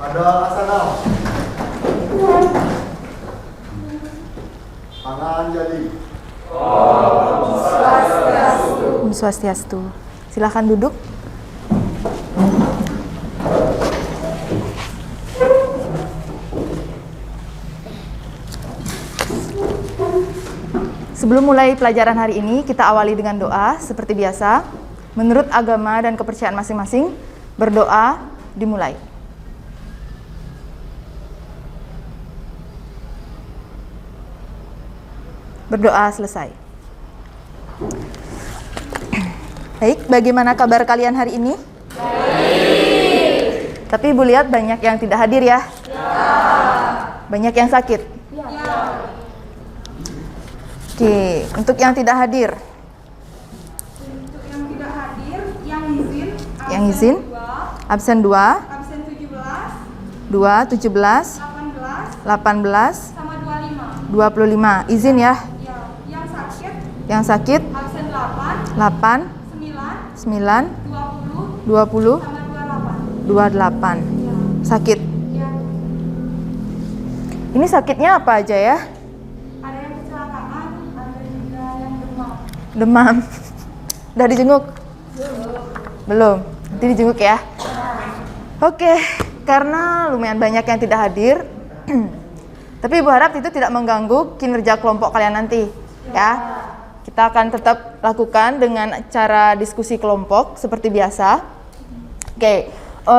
Ada asana. Tangan jadi. Om Swastiastu. Silakan duduk. Sebelum mulai pelajaran hari ini, kita awali dengan doa seperti biasa. Menurut agama dan kepercayaan masing-masing, berdoa dimulai. Berdoa selesai. Baik, bagaimana kabar kalian hari ini? Baik. Tapi Ibu lihat banyak yang tidak hadir ya? Ya. Banyak yang sakit? Ya. Oke, untuk yang tidak hadir? Untuk yang tidak hadir, yang izin, absen 2, absen 17, 17, 18, 18, sama 25. Izin ya? Ya. Yang sakit, Absen 8, 8, 9, 20, 20, sama 28. 28. Ya. Sakit. Ya. Ini sakitnya apa aja ya? Ada yang kecelakaan, ada juga yang demam. Demam. Udah dijenguk? Belum. Nanti dijenguk ya. Oke, karena lumayan banyak yang tidak hadir. Tapi Ibu harap itu tidak mengganggu kinerja kelompok kalian nanti, ya. Kita akan tetap lakukan dengan cara diskusi kelompok seperti biasa. Oke,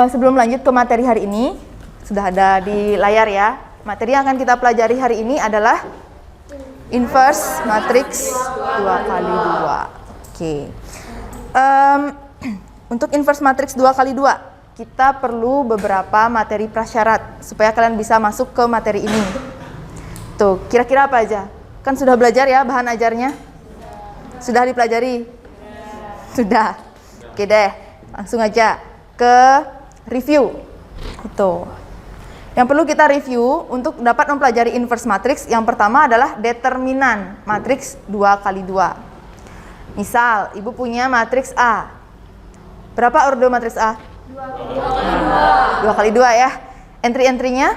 sebelum lanjut ke materi hari ini, sudah ada di layar ya. Materi yang akan kita pelajari hari ini adalah inverse matrix 2x2. Oke. Untuk inverse matrix 2x2, kita perlu beberapa materi prasyarat supaya kalian bisa masuk ke materi ini. Tuh, kira-kira apa aja? Kan sudah belajar ya bahan ajarnya? Sudah dipelajari? Sudah. Oke deh, langsung aja ke review. Itu. Yang perlu kita review untuk dapat mempelajari inverse matrix, yang pertama adalah determinan matriks 2x2. Misal, Ibu punya matriks A. Berapa ordo matriks A? 2x2 ya. Entry-entrynya?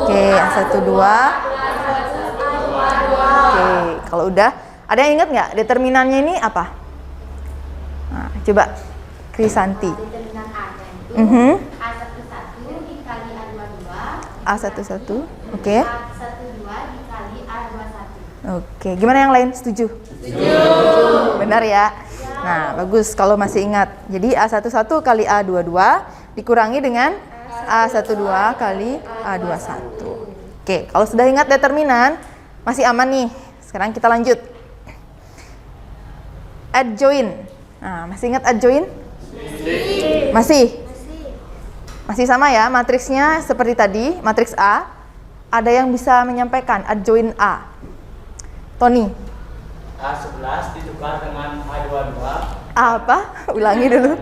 Oke, A1, 2. Oke, kalau udah, ada yang ingat nggak determinannya ini apa? Nah, coba Krisanti. Determinan A-nya itu A11 dikali A22. A11, oke. A12 dikali A21. Oke, gimana yang lain? Setuju? Setuju. Benar ya? Nah, bagus kalau masih ingat. Jadi A11 kali A22 dikurangi dengan A12 kali A21. Oke, kalau sudah ingat determinan, masih aman nih. Sekarang kita lanjut. Adjoin. Nah, masih ingat adjoin? Masih? Masih sama ya, matriksnya seperti tadi, matriks A. Ada yang bisa menyampaikan adjoin A? Tony? A11 ditukar dengan A22. A apa? Ulangi dulu.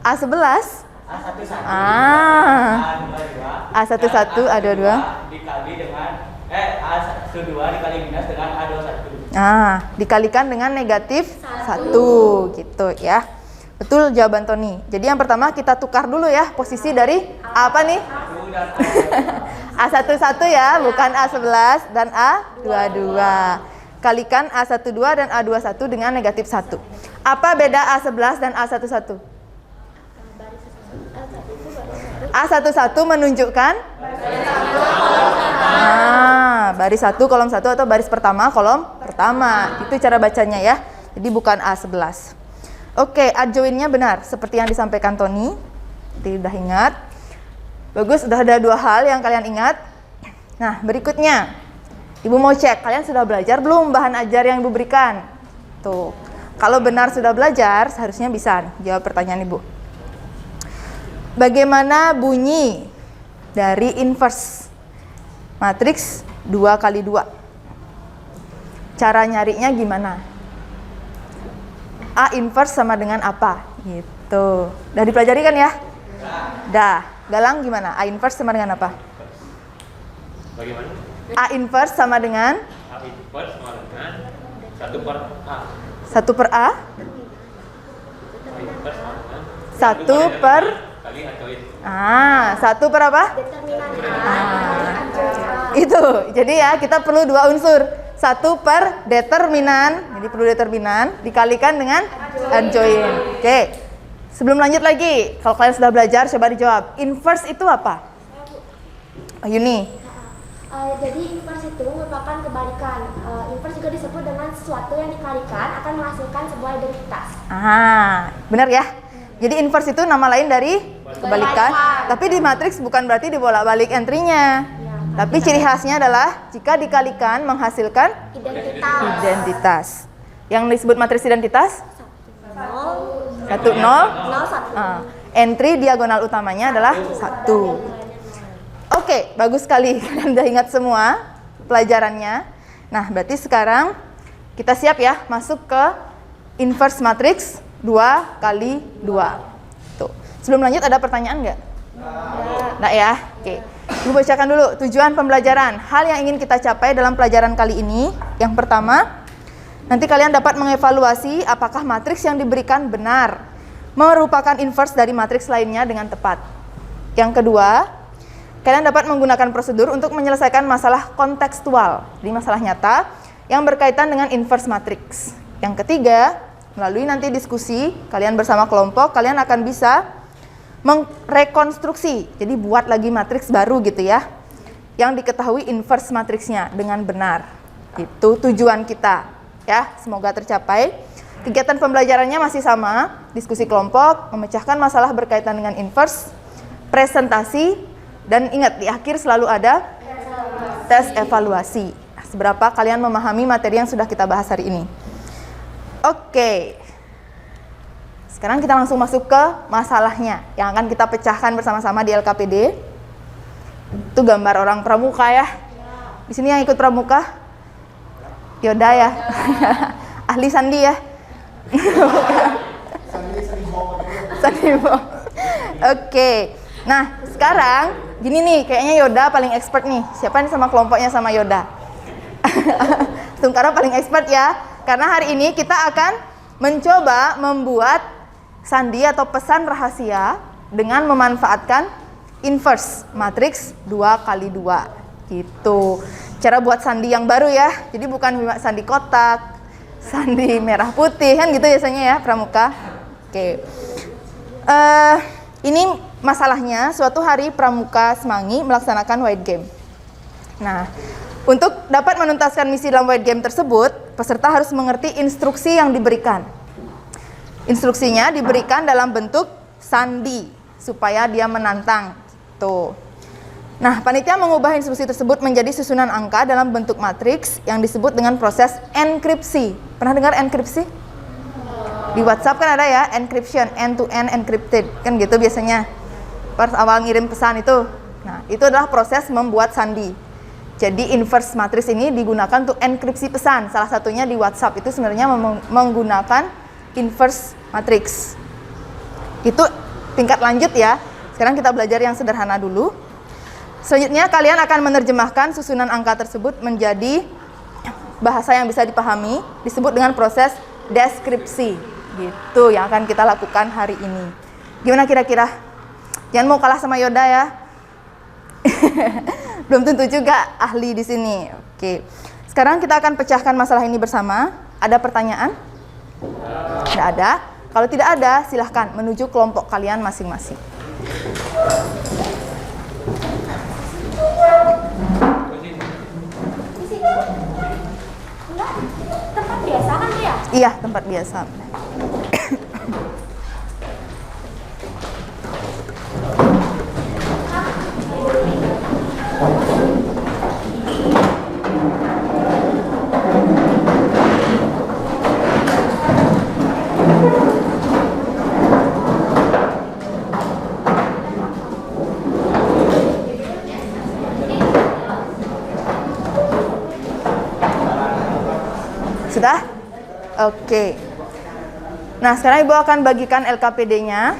A11? A11 A11, A22 dikali dengan A12 dikali minus dengan A21. Dikalikan dengan negatif 1 gitu ya. Betul jawaban Tony. Jadi yang pertama kita tukar dulu ya posisi dari apa nih? A11 ya, bukan A11 dan A22. Kalikan A12 dan A21 dengan negatif 1. Apa beda A11 dan A11? A11 menunjukkan baris 1 kolom 1 atau baris pertama kolom pertama. Itu cara bacanya ya. Jadi bukan A11. Oke, adjoinnya benar seperti yang disampaikan Tony. Tidak ingat. Bagus, sudah ada 2 hal yang kalian ingat. Nah, berikutnya Ibu mau cek, kalian sudah belajar belum bahan ajar yang Ibu berikan? Tuh, kalau benar sudah belajar, seharusnya bisa jawab pertanyaan Ibu. Bagaimana bunyi dari inverse matriks 2x2? Cara nyarinya gimana? A inverse sama dengan apa? Gitu. Udah dipelajari kan ya? Dah. Galang gimana? A inverse sama dengan apa? Bagaimana? A inverse sama dengan? A inverse sama dengan 1 per A. 1 per A? A inverse sama dengan 1 per kali adjoin. 1 per apa? Determinan A, adjoin A. Itu. Jadi ya, kita perlu 2 unsur. 1 per determinan, jadi perlu determinan dikalikan dengan adjoin. Oke. Sebelum lanjut lagi, kalau kalian sudah belajar, coba dijawab. Inverse itu apa? Oh, Yuni. Jadi inverse itu merupakan kebalikan. Inverse juga disebut dengan sesuatu yang dikalikan akan menghasilkan sebuah identitas. Benar ya? Jadi inverse itu nama lain dari kebalikan. Tapi di matriks bukan berarti dibolak-balik entry-nya. Tapi ciri khasnya adalah jika dikalikan menghasilkan identitas. Yang disebut matriks identitas? 1, 0, 0, 1. Entry diagonal utamanya adalah 1. Oke, bagus sekali. Kalian udah ingat semua pelajarannya. Nah, berarti sekarang kita siap ya masuk ke inverse matrix 2 kali 2. Tuh. Sebelum lanjut ada pertanyaan nggak? Nggak ya? Oke. Ibu bacakan dulu tujuan pembelajaran. Hal yang ingin kita capai dalam pelajaran kali ini. Yang pertama, nanti kalian dapat mengevaluasi apakah matriks yang diberikan benar merupakan inverse dari matriks lainnya dengan tepat. Yang kedua, kalian dapat menggunakan prosedur untuk menyelesaikan masalah kontekstual, jadi masalah nyata yang berkaitan dengan inverse matrix. Yang ketiga, melalui nanti diskusi kalian bersama kelompok, kalian akan bisa merekonstruksi, jadi buat lagi matriks baru gitu ya, yang diketahui inverse matriksnya dengan benar. Itu tujuan kita, ya. Semoga tercapai. Kegiatan pembelajarannya masih sama, diskusi kelompok, memecahkan masalah berkaitan dengan inverse, presentasi. Dan ingat, di akhir selalu ada tes evaluasi. Seberapa kalian memahami materi yang sudah kita bahas hari ini. Oke. Sekarang kita langsung masuk ke masalahnya yang akan kita pecahkan bersama-sama di LKPD. Itu gambar orang pramuka ya. Di sini yang ikut pramuka? Yoda ya. Ahli sandi ya. Sandi. Oke. Nah, sekarang gini nih, kayaknya Yoda paling expert nih. Siapa nih sama kelompoknya sama Yoda? Tungkara paling expert ya. Karena hari ini kita akan mencoba membuat sandi atau pesan rahasia dengan memanfaatkan inverse matriks 2 kali 2. Gitu. Cara buat sandi yang baru ya. Jadi bukan sandi kotak, sandi merah putih kan gitu biasanya ya pramuka. Oke. Ini masalahnya, suatu hari Pramuka Semanggi melaksanakan white game. Nah, untuk dapat menuntaskan misi dalam white game tersebut, peserta harus mengerti instruksi yang diberikan. Instruksinya diberikan dalam bentuk sandi, supaya dia menantang. Tuh. Nah, panitia mengubah instruksi tersebut menjadi susunan angka dalam bentuk matriks yang disebut dengan proses enkripsi. Pernah dengar enkripsi? Di WhatsApp kan ada ya, encryption, end-to-end encrypted, kan gitu biasanya. Pas awal ngirim pesan itu. Nah, itu adalah proses membuat sandi. Jadi inverse matrix ini digunakan untuk enkripsi pesan. Salah satunya di WhatsApp itu sebenarnya menggunakan inverse matrix. Itu tingkat lanjut ya. Sekarang kita belajar yang sederhana dulu. Selanjutnya kalian akan menerjemahkan susunan angka tersebut menjadi bahasa yang bisa dipahami, disebut dengan proses deskripsi. Gitu yang akan kita lakukan hari ini. Gimana kira-kira? Jangan mau kalah sama Yoda ya. Belum tentu juga ahli di sini. Oke. Sekarang kita akan pecahkan masalah ini bersama. Ada pertanyaan? Tidak ada. Kalau tidak ada, silahkan menuju kelompok kalian masing-masing. Tempat biasa kan ya? Iya, tempat biasa. Sudah? Oke. Nah, sekarang Ibu akan bagikan LKPD-nya.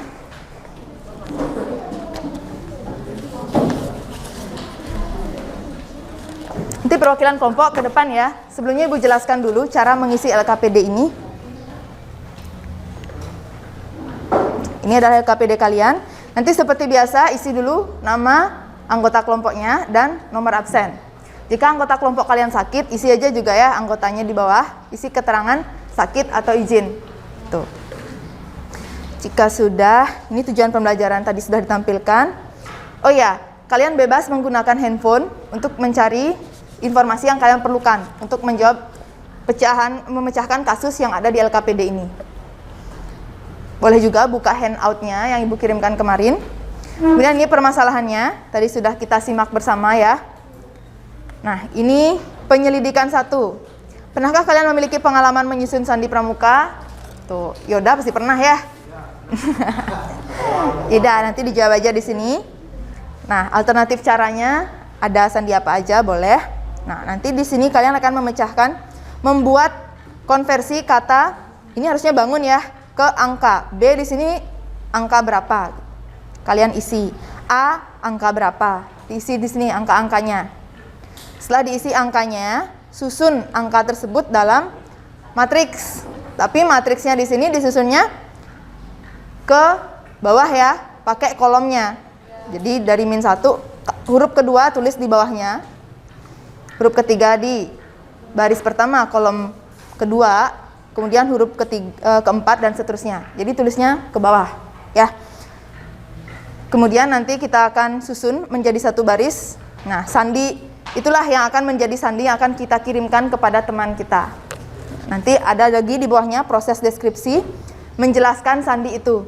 Nanti perwakilan kelompok ke depan ya. Sebelumnya Ibu jelaskan dulu cara mengisi LKPD ini. Ini adalah LKPD kalian. Nanti seperti biasa isi dulu nama anggota kelompoknya dan nomor absen. Jika anggota kelompok kalian sakit, isi aja juga ya anggotanya di bawah, isi keterangan sakit atau izin. Tuh. Jika sudah, ini tujuan pembelajaran tadi sudah ditampilkan. Oh ya, kalian bebas menggunakan handphone untuk mencari informasi yang kalian perlukan untuk menjawab memecahkan kasus yang ada di LKPD ini. Boleh juga buka handout-nya yang Ibu kirimkan kemarin. Kemudian ini permasalahannya, tadi sudah kita simak bersama ya. Nah, ini penyelidikan 1. Pernahkah kalian memiliki pengalaman menyusun sandi pramuka? Tuh, Yoda pasti pernah ya. Tidak, nanti dijawab aja di sini. Nah, alternatif caranya ada sandi apa aja boleh. Nah, nanti di sini kalian akan membuat konversi kata, ini harusnya bangun ya, ke angka. B di sini angka berapa? Kalian isi. A angka berapa? Diisi di sini angka-angkanya. Setelah diisi angkanya, susun angka tersebut dalam matriks. Tapi matriksnya di sini disusunnya ke bawah ya, pakai kolomnya. Jadi dari -1, huruf kedua tulis di bawahnya. Huruf ketiga di baris pertama kolom kedua, kemudian huruf keempat dan seterusnya. Jadi tulisnya ke bawah ya. Kemudian nanti kita akan susun menjadi satu baris. Nah, sandi itulah yang akan menjadi sandi yang akan kita kirimkan kepada teman kita. Nanti ada lagi di bawahnya proses deskripsi menjelaskan sandi itu.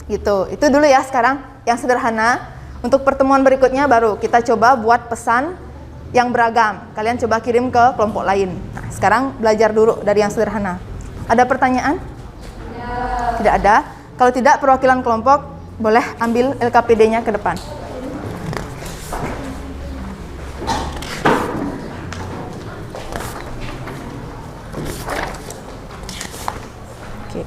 Gitu. Itu dulu ya sekarang yang sederhana. Untuk pertemuan berikutnya baru kita coba buat pesan yang beragam. Kalian coba kirim ke kelompok lain. Nah, sekarang belajar dulu dari yang sederhana. Ada pertanyaan? Ya. Tidak ada. Kalau tidak, perwakilan kelompok boleh ambil LKPD-nya ke depan. Oke.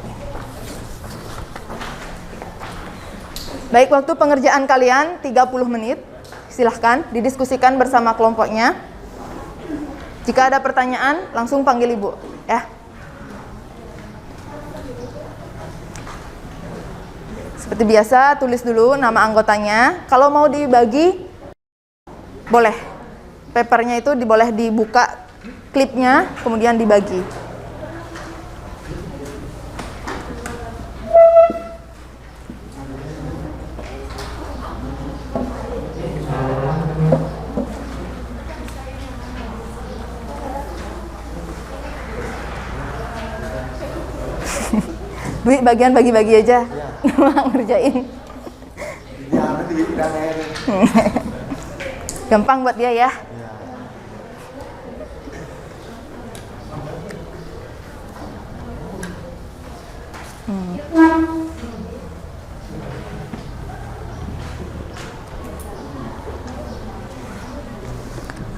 Baik, waktu pengerjaan kalian 30 menit. Silahkan didiskusikan bersama kelompoknya. Jika ada pertanyaan, langsung panggil Ibu, ya. Seperti biasa, tulis dulu nama anggotanya. Kalau mau dibagi, boleh. Papernya itu boleh dibuka klipnya, kemudian dibagi. Dwi, bagian bagi-bagi aja, ngerjain. Gampang buat dia ya.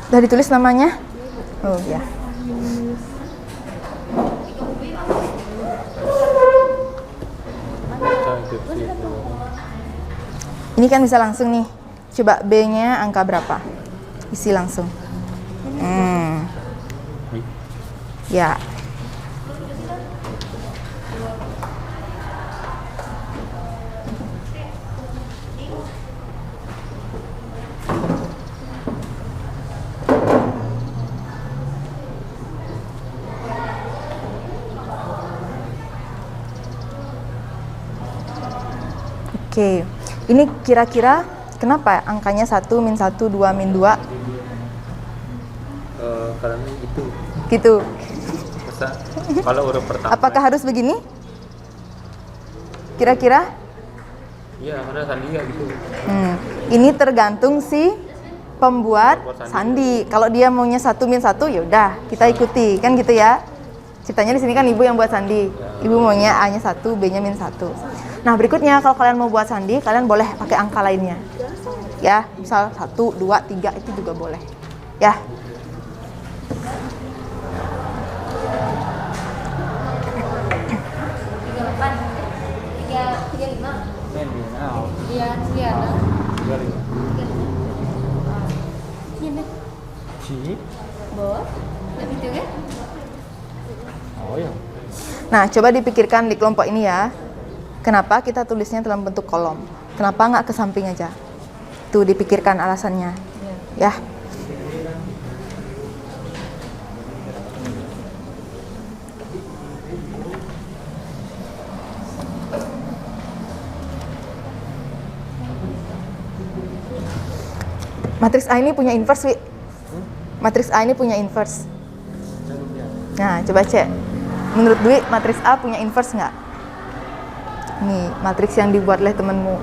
Udah ditulis namanya? Oh ya. Ini kan bisa langsung nih. Coba B-nya angka berapa? Isi langsung. Ya. Oke. Ini kira-kira kenapa angkanya 1, -1, 2, -2? Karena gitu. Gitu. Masa kalau huruf pertama. Apakah harus begini? Kira-kira? Iya, karena sandi ya gitu. Ini tergantung si pembuat sandi. Kalau dia maunya 1, -1, ya udah kita ikuti, kan gitu ya. Ceritanya di sini kan Ibu yang buat sandi. Ibu maunya A-nya 1, B-nya -1. Nah, berikutnya kalau kalian mau buat sandi, kalian boleh pakai angka lainnya. Ya, misal 1, 2, 3 itu juga boleh. Ya. Nah, coba dipikirkan di kelompok ini ya. Kenapa kita tulisnya dalam bentuk kolom? Kenapa nggak ke samping aja? Tuh dipikirkan alasannya. Ya. Matriks A ini punya inverse, Wi. Matriks A ini punya inverse. Nah, coba cek. Menurut Dwi, matriks A punya inverse nggak? Nih, matriks yang dibuat oleh temenmu.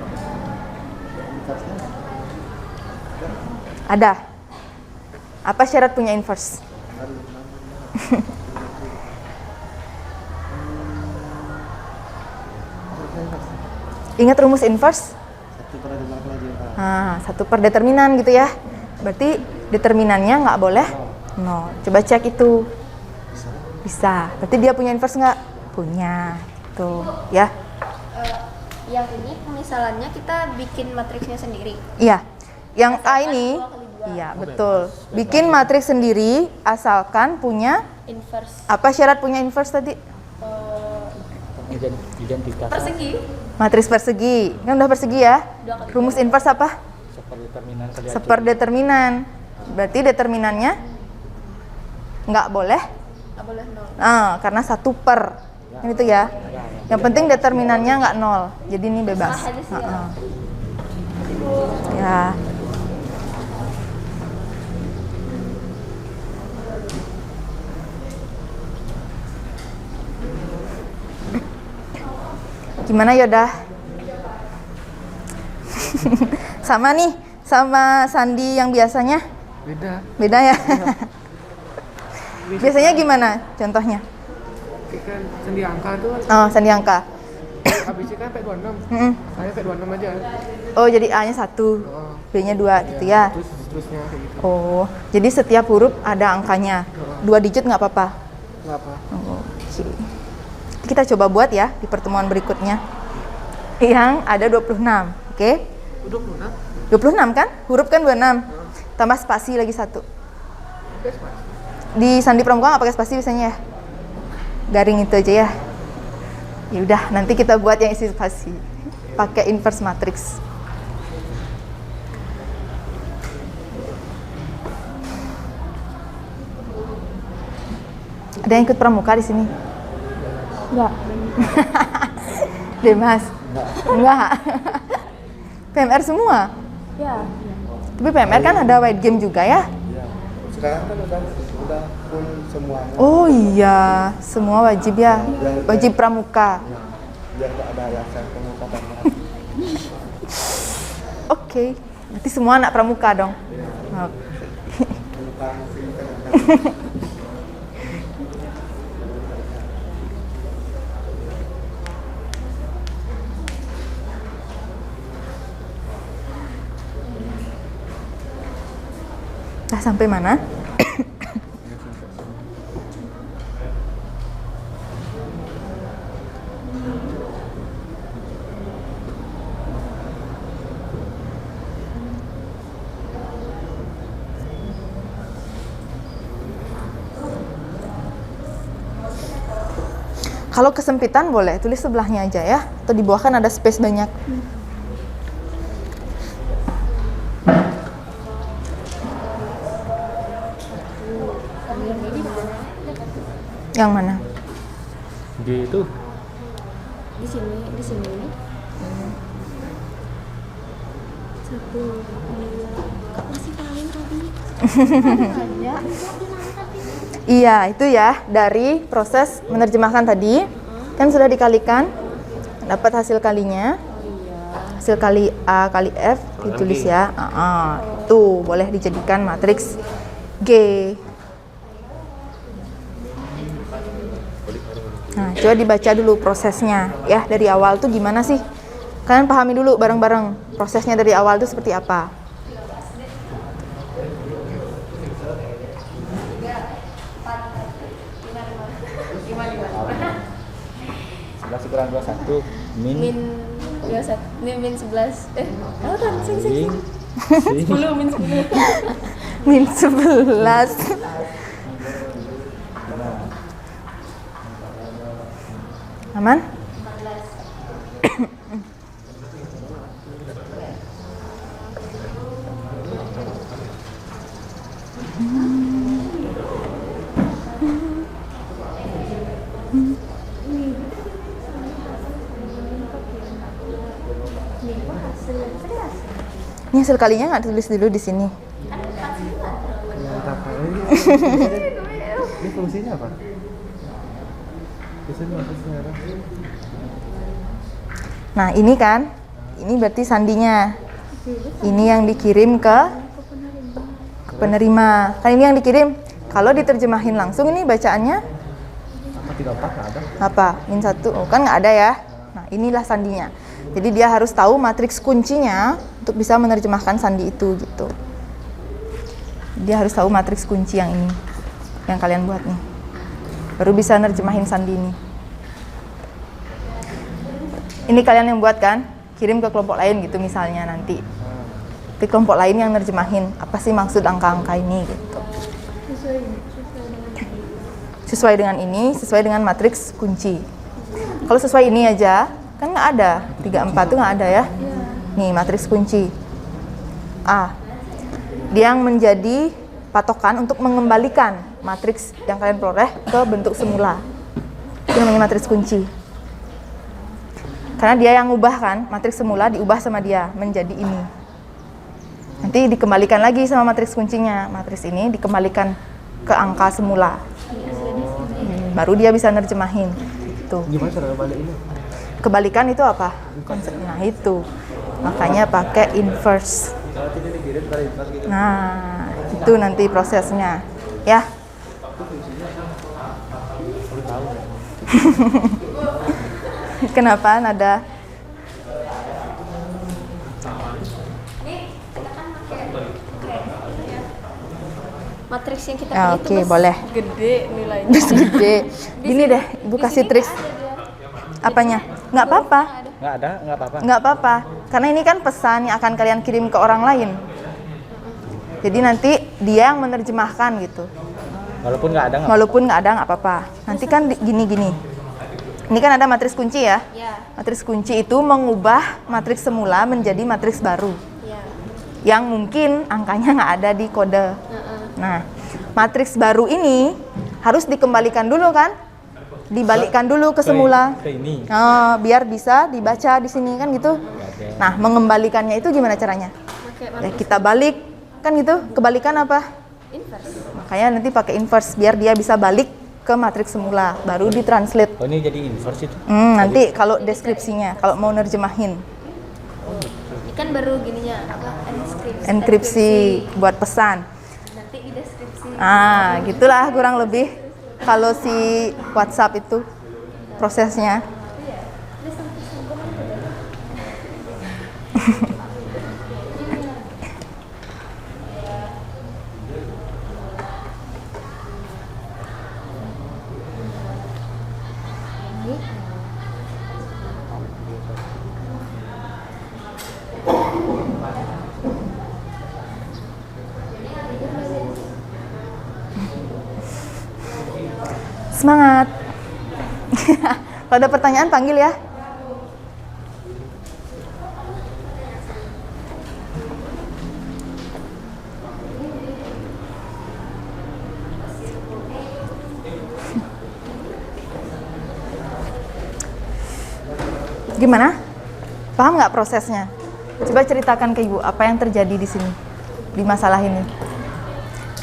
Ada. Apa syarat punya inverse? Ingat rumus inverse? Nah, 1 per determinan gitu ya. Berarti determinannya nggak boleh 0. Coba cek itu. Bisa. Berarti dia punya inverse nggak? Punya. Tuh, ya. Yang ini pemisalannya kita bikin matriksnya sendiri. Iya. Yang A ini, 2 kali 2. iya betul. Bikin matriks sendiri asalkan punya Inverse apa syarat punya inverse tadi? Identitas. persegi. Matriks persegi. Kan udah persegi ya? 2 kali Rumus inverse apa? Seperdeterminan kali Seperdeterminan. Berarti determinannya nggak boleh? Nggak boleh 0. Nah, karena 1 per. Ini tuh ya. Yang penting determinannya nggak 0. Jadi ini bebas. Salah aja sih ya. Heeh. Ya. Gimana Yoda? Sama nih, sama Sandi yang biasanya? Beda. Beda ya? Biasanya gimana contohnya? Kan sandi angka tuh Oh, Sandi angka. habisnya kan P26. Mm-mm. Saya P26 aja. Oh, jadi A-nya 1, Oh, B-nya 2 gitu ya? terus terusnya kayak gitu. Oh, jadi setiap huruf ada angkanya. 2 digit nggak apa-apa? Nggak apa. Oh, oke. Kita coba buat ya di pertemuan berikutnya. Yang ada 26, oke? Udah mana? 26 kan? Huruf kan 26. Tambah spasi lagi 1. Di sandi pramuka nggak pakai spasi biasanya ya? Garing itu aja ya. Ya udah, nanti kita buat yang isi spasi. Pakai inverse matrix. Ada yang ikut pramuka di sini? Enggak. Demas. Enggak. PMR semua? Ya. Tapi PMR kan ada wide game juga ya? Sekarang kan udah full semuanya. Oh iya, semua wajib ya. Wajib pramuka. Biar nggak ada alasan pemuka tambahan. Oke, berarti semua anak pramuka dong. Oke. Pemuka mesin kan. Nah, sampai mana? Kalau kesempitan boleh tulis sebelahnya aja ya, atau di bawah kan ada space banyak. Yang mana? G itu Di sini, di sini. 1, 2. Masih kalian tadi. Iya, itu ya dari proses menerjemahkan tadi kan sudah dikalikan, dapat hasil kalinya. Hasil kali A kali F ditulis ya. Tuh boleh dijadikan matriks G. Nah, coba dibaca dulu prosesnya ya dari awal tuh gimana sih? Kalian pahami dulu bareng-bareng prosesnya dari awal tuh seperti apa. 11 kurang 21 min Min 21, min 11. Oh kan, sing. 10 min 10. Min 11. Aman? Ini hasil kalinya nggak tulis dulu di sini. Lihat apa? Ini fungsinya apa? Di sini maksudnya apa? Nah ini kan, ini berarti sandinya. Ini yang dikirim ke penerima. Kan ini yang dikirim. Kalau diterjemahin langsung ini bacaannya Apa 34 nggak ada? apa? -1. Oh, kan nggak ada ya. Nah inilah sandinya. Jadi dia harus tahu matriks kuncinya untuk bisa menerjemahkan sandi itu gitu. Dia harus tahu matriks kunci yang ini, yang kalian buat nih. Baru bisa nerjemahin sandi ini. Ini kalian yang buat kan? Kirim ke kelompok lain gitu misalnya nanti. Di kelompok lain yang nerjemahin apa sih maksud angka-angka ini gitu. Sesuai dengan ini, sesuai dengan matriks kunci. Kalau sesuai ini aja, kan nggak ada. 34 tuh nggak ada ya. Nih, matriks kunci. A. Dia yang menjadi patokan untuk mengembalikan matriks yang kalian peroleh ke bentuk semula. Itu namanya matriks kunci. Karena dia yang ubah kan, matriks semula diubah sama dia menjadi ini. Nanti dikembalikan lagi sama matriks kuncinya. Matriks ini dikembalikan ke angka semula. Baru dia bisa nerjemahin. Gitu. Gimana cara balik ini? Kebalikan itu apa? Konsepnya itu. Makanya pakai inverse. Nah, itu nanti prosesnya. Ya. Kenapa nada? Matriks yang kita Ya, pilih oke, itu boleh. gede nilainya. Terus gede. Gini deh, Ibu kasih trik. Apanya? Nggak apa-apa. Nggak ada, nggak apa-apa. Nggak apa-apa. Karena ini kan pesan yang akan kalian kirim ke orang lain. Jadi nanti dia yang menerjemahkan gitu. Walaupun nggak ada, nggak Walaupun nggak ada, nggak apa-apa. Nanti kan gini-gini. Ini kan ada matriks kunci ya. Ya, Matriks kunci itu mengubah matriks semula menjadi matriks baru. ya. Yang mungkin angkanya nggak ada di kode. Nah, matriks baru ini harus dikembalikan dulu kan? Dibalikkan dulu ke semula. ke ini. Oh, biar bisa dibaca di sini kan gitu. Nah, mengembalikannya itu gimana caranya? Pakai Ya, kita balik kan gitu. Kebalikan apa? inverse. Makanya nanti pakai inverse biar dia bisa balik ke matriks semula, baru ditranslate. Oh, ini jadi inverse itu. Nanti kalau deskripsinya, kalau mau nerjemahin, Ini kan baru gininya apa? enkripsi buat pesan. Nanti di deskripsi. Gitulah kurang lebih kalau si WhatsApp itu prosesnya. Semangat. Kalau ada pertanyaan panggil ya. Gimana? Paham nggak prosesnya? Coba ceritakan ke Ibu apa yang terjadi di sini, di masalah ini.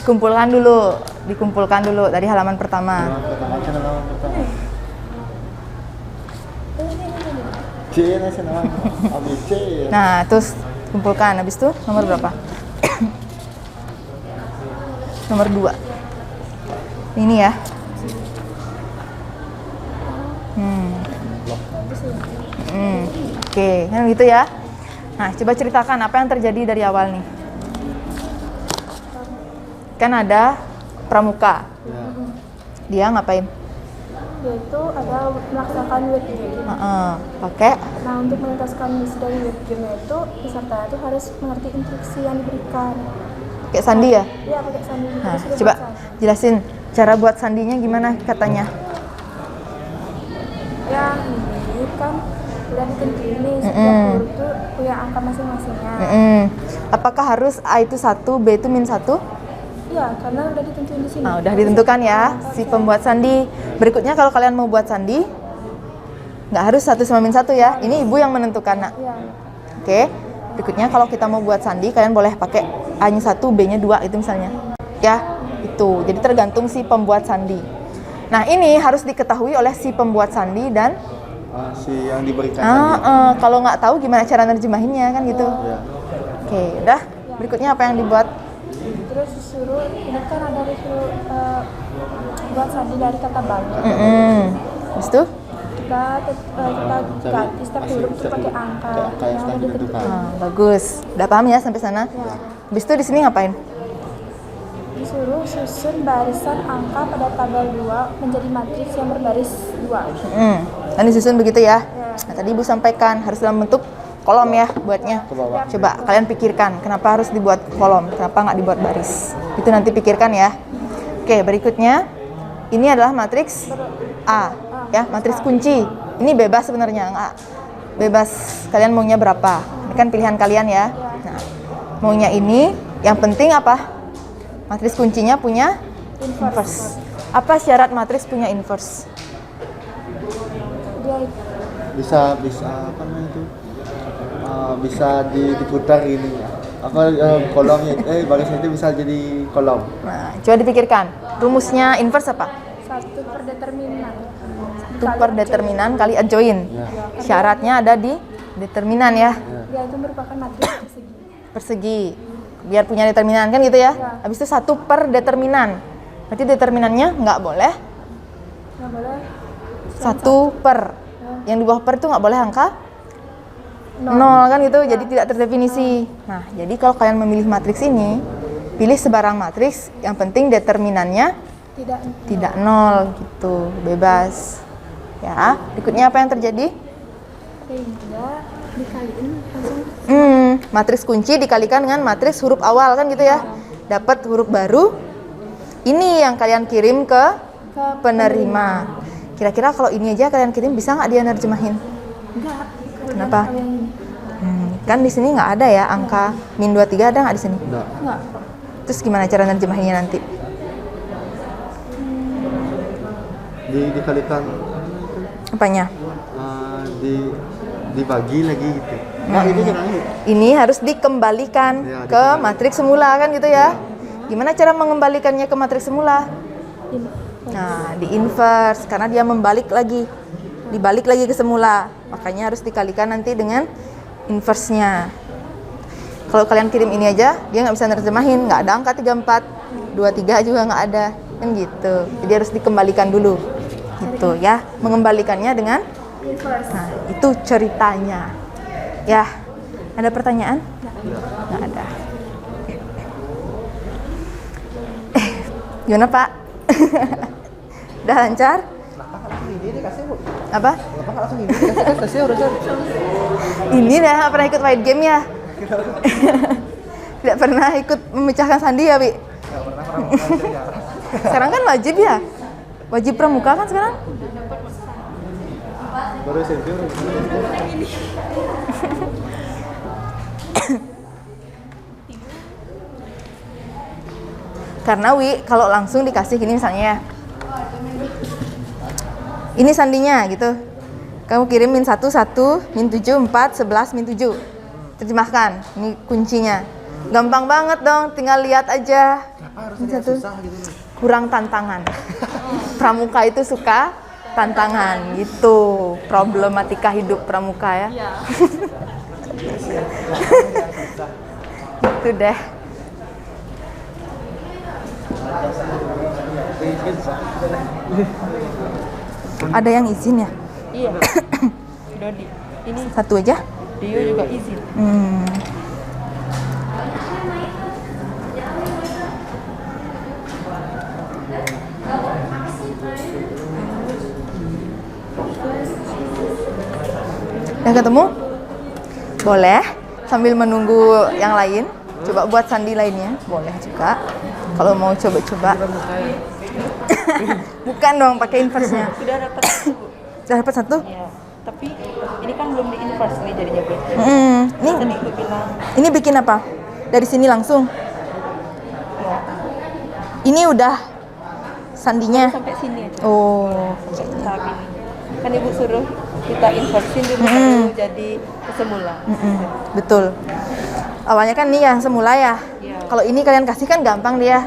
Dikumpulkan dulu dari halaman pertama. Halaman pertama. C, nasi nama ABC. Nah, terus kumpulkan. Habis itu nomor berapa? Nomor 2. Ini ya. Oke, kan gitu ya. Nah, coba ceritakan apa yang terjadi dari awal nih. Kan ada pramuka. Dia ngapain? Yaitu ada melaksanakan web game. Pakai Nah, untuk menuntaskan misi dari web game itu, peserta itu harus mengerti instruksi yang diberikan. pakai sandi ya? Dia pakai sandi. Nah, Terus dia coba baca. jelasin cara buat sandinya gimana katanya. Ya, ini kan udah ditentuin nih, setiap huruf itu punya angka masing-masingnya. Apakah harus A itu 1, B itu -1? Iya, karena udah ditentuin di sini. Nah, udah ditentukan ya si pembuat sandi. Berikutnya kalau kalian mau buat sandi, nggak harus 1/1 ya. Ini ibu yang menentukan, nak. Iya. Oke. Berikutnya kalau kita mau buat sandi, kalian boleh pakai A-nya 1, B-nya 2 itu misalnya. Ya, itu. Jadi tergantung si pembuat sandi. Nah, ini harus diketahui oleh si pembuat sandi dan Si yang diberikan tadi. kalau nggak tahu gimana cara nerjemahinnya kan gitu. Ya. Oke, udah. Berikutnya apa yang dibuat? Terus disuruh, ini kan ada disuruh buat sandi dari kata bagi. Habis itu? Kita ganti setiap huruf itu pakai angka yang sudah ditentukan. Bagus. Udah paham ya sampai sana? Habis itu di sini ngapain? Disuruh susun barisan angka pada tabel 2 menjadi matriks yang berbaris 2. Kan disusun begitu ya. Nah, tadi ibu sampaikan harus dalam bentuk kolom ya buatnya. Ke bawah. Coba kalian pikirkan kenapa harus dibuat kolom, kenapa nggak dibuat baris. Itu nanti pikirkan ya. Oke, berikutnya ini adalah matriks A ya, matriks kunci. Ini bebas sebenarnya, nggak bebas. Kalian maunya berapa? Ini kan pilihan kalian ya. Nah, maunya ini, yang penting apa? Matriks kuncinya punya inverse. Apa syarat matriks punya inverse? Dia Bisa apa namanya itu? Bisa diputar ini. Kolomnya barisnya itu bisa jadi kolom. Nah, coba dipikirkan. Rumusnya inverse apa? 1 per determinan. 1 per determinan kali adjoin. Syaratnya ada di determinan ya. Dia itu merupakan matriks persegi. Persegi. Biar punya determinan kan gitu ya. Habis itu 1 per determinan. Berarti determinannya nggak boleh Nggak boleh 1 per. Yang di bawah per itu nggak boleh angka 0 kan gitu. Jadi tidak terdefinisi. Nah, jadi kalau kalian memilih matriks ini, pilih sebarang matriks. Yang penting determinannya tidak 0 gitu. Bebas. Ya. Berikutnya apa yang terjadi? sehingga dikaliin langsung Matriks kunci dikalikan dengan matriks huruf awal kan gitu ya. Dapat huruf baru. Ini yang kalian kirim ke penerima. Kira-kira kalau ini aja kalian kirim bisa nggak dia nerjemahin? enggak. Kenapa? Kan di sini nggak ada ya angka -23 ada nggak di sini? Enggak. Terus gimana cara nerjemahinnya nanti? Dikalikan Apanya? dibagi lagi gitu. Nah, itu caranya. Ini harus dikembalikan Ya, ke matriks semula kan gitu ya. Gimana cara mengembalikannya ke matriks semula? Nah, di inverse karena dia membalik lagi. Dibalik lagi ke semula. Makanya harus dikalikan nanti dengan inverse-nya. Kalau kalian kirim ini aja, dia nggak bisa nerjemahin. Nggak ada angka 34, 23 juga nggak ada. Kan gitu. Jadi harus dikembalikan dulu. Gitu ya. Mengembalikannya dengan nah, itu ceritanya. Ya. Ada pertanyaan? Nggak ada. Gimana Pak? Udah lancar? Apa? Ini dah nggak pernah ikut white game ya? Tidak pernah ikut memecahkan sandi ya, Bi? Sekarang kan wajib ya? Wajib pramuka kan sekarang? Baru SMP Karena Wi kalau langsung dikasih gini misalnya ya. Ini sandinya gitu. Kamu kirim -1, 1, -7, 4, 11, -7. Terjemahkan. Ini kuncinya. Gampang banget dong, tinggal lihat aja. Satu. Kurang tantangan. Pramuka itu suka tantangan gitu. Problematika hidup pramuka ya. Itu deh. Ada yang izin ya? Iya. Dodi. Ini Satu aja? Dio juga izin. Udah ketemu? Boleh. Sambil menunggu yang lain, coba buat sandi lainnya. Boleh juga. Kalau mau coba-coba. Bukan dong, pakai inverse-nya. Sudah dapat satu. Sudah dapat satu? Ya. Tapi ini kan belum di inverse nih jadinya beda. Ini Tadi ibu bilang ini bikin apa? Dari sini langsung? ya. Ini udah sandinya. Sampai sini aja. Oh, Tahap ini. Kan ibu suruh kita inversin dulu baru jadi semula. betul. Awalnya kan ini yang semula ya. Iya. Kalau ini kalian kasih kan gampang dia.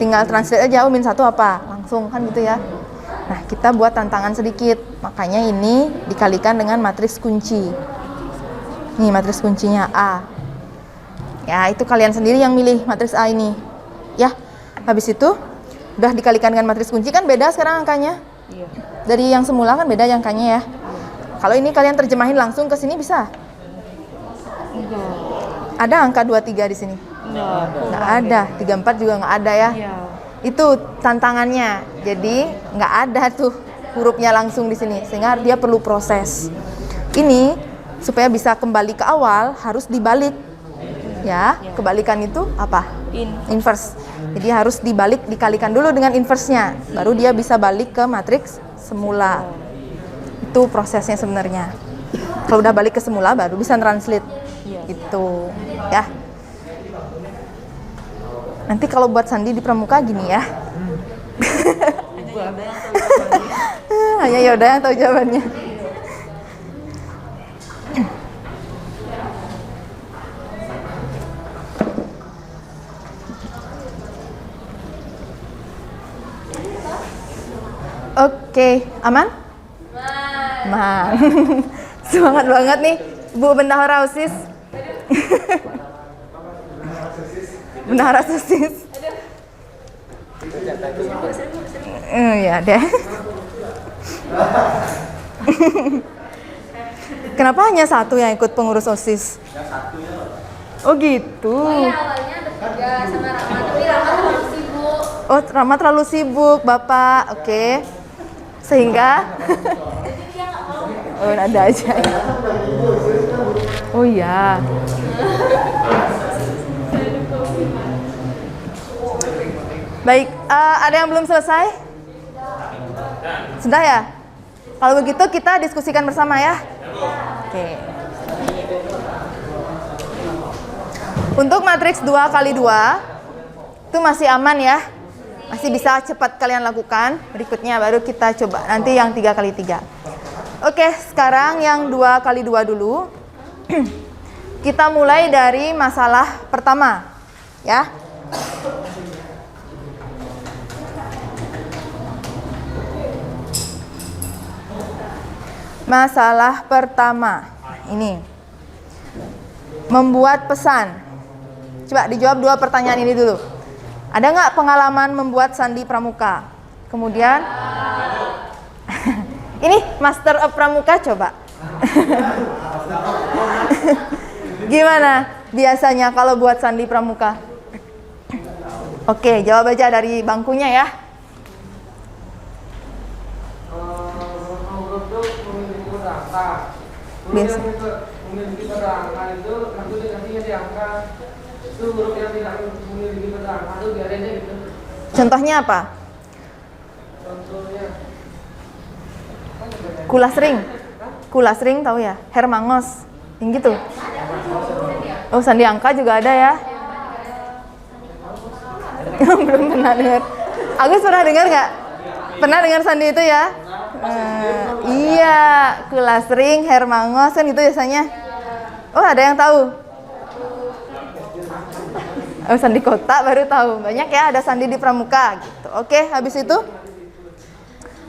Tinggal translate aja, min 1 apa? Langsung kan gitu ya. Nah, kita buat tantangan sedikit. Makanya ini dikalikan dengan matriks kunci. Nih, matriks kuncinya A. Ya, itu kalian sendiri yang milih matriks A ini. Ya, habis itu udah dikalikan dengan matriks kunci kan beda sekarang angkanya. Iya. Dari yang semula kan beda angkanya ya. Kalau ini kalian terjemahin langsung ke sini bisa? Ada angka 23 di sini? Nggak ada. 34 juga nggak ada ya. Iya. Itu tantangannya. Jadi nggak ada tuh hurufnya langsung di sini, sehingga dia perlu proses. Ini supaya bisa kembali ke awal harus dibalik. Ya, kebalikan itu apa? Inverse. Jadi harus dibalik, dikalikan dulu dengan inverse-nya, baru dia bisa balik ke matriks semula. Itu prosesnya sebenarnya. Kalau udah balik ke semula baru bisa translate. Gitu. Ya. Nanti kalau buat sandi di pramuka gini ya. Hanya Yoda yang tahu jawabannya. Oke, aman? Aman. Semangat banget nih, Bu Bendahara OSIS. Bendahara OSIS. Ya deh. Kenapa hanya satu yang ikut pengurus OSIS? Oh gitu. Awalnya bertiga sama Rama, tapi Rama terlalu sibuk. Oh, Rama terlalu sibuk, Bapak. Oke. Sehingga oh, ada aja. Oh iya. Baik, ada yang belum selesai? Sudah ya? Kalau begitu kita diskusikan bersama ya. Oke. Untuk matriks 2x2 itu masih aman ya. Masih bisa cepat kalian lakukan. Berikutnya baru kita coba nanti yang 3x3. Oke, sekarang yang 2x2 dulu. Kita mulai dari masalah pertama, ya. Masalah pertama, ini. Membuat pesan. Coba dijawab 2 pertanyaan ini dulu. Ada nggak pengalaman membuat sandi pramuka? Kemudian, ini Master of Pramuka coba. Gimana biasanya kalau buat sandi pramuka? Oke, jawab aja dari bangkunya ya. Biasa. Memiliki berangka itu nanti nantinya diangkat itu huruf yang tidak memiliki berangka itu biarin aja gitu. Contohnya apa? Contohnya Kulas ring. Kulas ring tahu ya? Hermangos. Yang gitu. Oh, sandi angka juga ada ya? Belum pernah dengar. Agus pernah dengar nggak? Pernah dengar sandi itu ya? Iya, kulas ring, hermangos kan itu biasanya. Oh, ada yang tahu? Oh, sandi kota baru tahu. Banyak ya, ada sandi di pramuka gitu. Oke, habis itu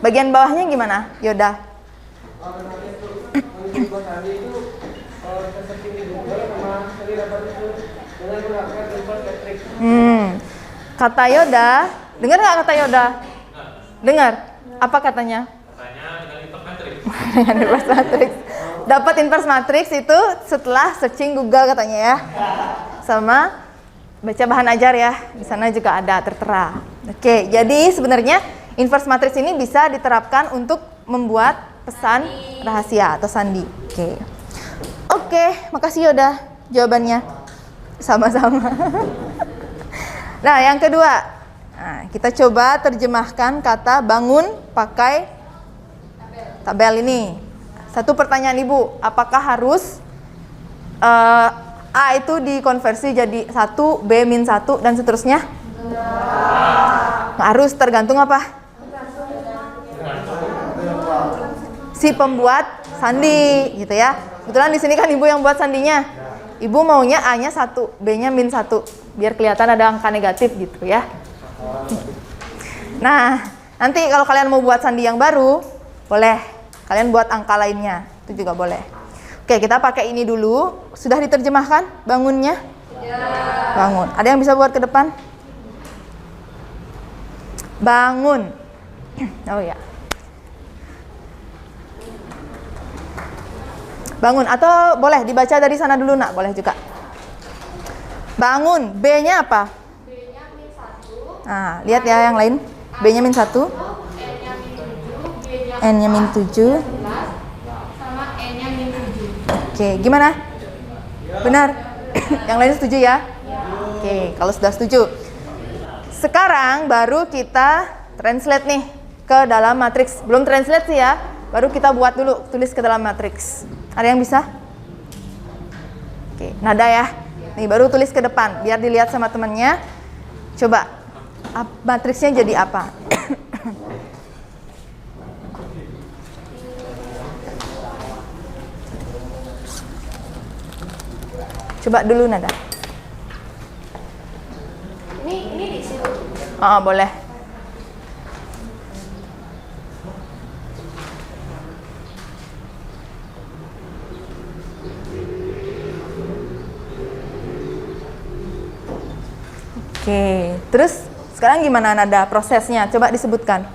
bagian bawahnya gimana? Yoda. Kata Yoda, dengar nggak kata Yoda? Dengar. Apa katanya? Dengan inverse matrix. Dapat inverse matrix itu setelah searching Google katanya ya. Sama baca bahan ajar ya. Di sana juga ada tertera. Oke, jadi sebenarnya inverse matrix ini bisa diterapkan untuk membuat pesan rahasia atau sandi. Oke, makasih Yoda jawabannya. Sama-sama. Nah, yang kedua. Nah, kita coba terjemahkan kata bangun pakai tabel ini. Satu pertanyaan Ibu, apakah harus A itu dikonversi jadi 1, B min 1 dan seterusnya? Harus tergantung apa? Si pembuat sandi gitu ya. Kebetulan di sini kan ibu yang buat sandinya. Ibu maunya A-nya 1, B-nya -1 biar kelihatan ada angka negatif gitu ya. Nah, nanti kalau kalian mau buat sandi yang baru, boleh. Kalian buat angka lainnya, itu juga boleh. Oke, kita pakai ini dulu. Sudah diterjemahkan bangunnya? Bangun. Ada yang bisa buat ke depan? Bangun. Oh ya. Bangun, atau boleh dibaca dari sana dulu nak, boleh juga. Bangun, B-nya apa? B-nya -1. Nah, lihat ya yang lain. B-nya -1, N-nya -7, N-nya -7. sama N-nya -7. Oke, gimana? Benar? Yang lain setuju ya? Oke, kalau sudah setuju. Sekarang baru kita translate nih ke dalam matriks. Belum translate sih ya, baru kita buat dulu, tulis ke dalam matriks. Ada yang bisa? Oke, nada ya. Nih baru tulis ke depan, biar dilihat sama temennya. Coba, matriksnya jadi apa? Coba dulu nada. Ini di situ. Oh, boleh. Oke, terus sekarang gimana nada prosesnya? Coba disebutkan.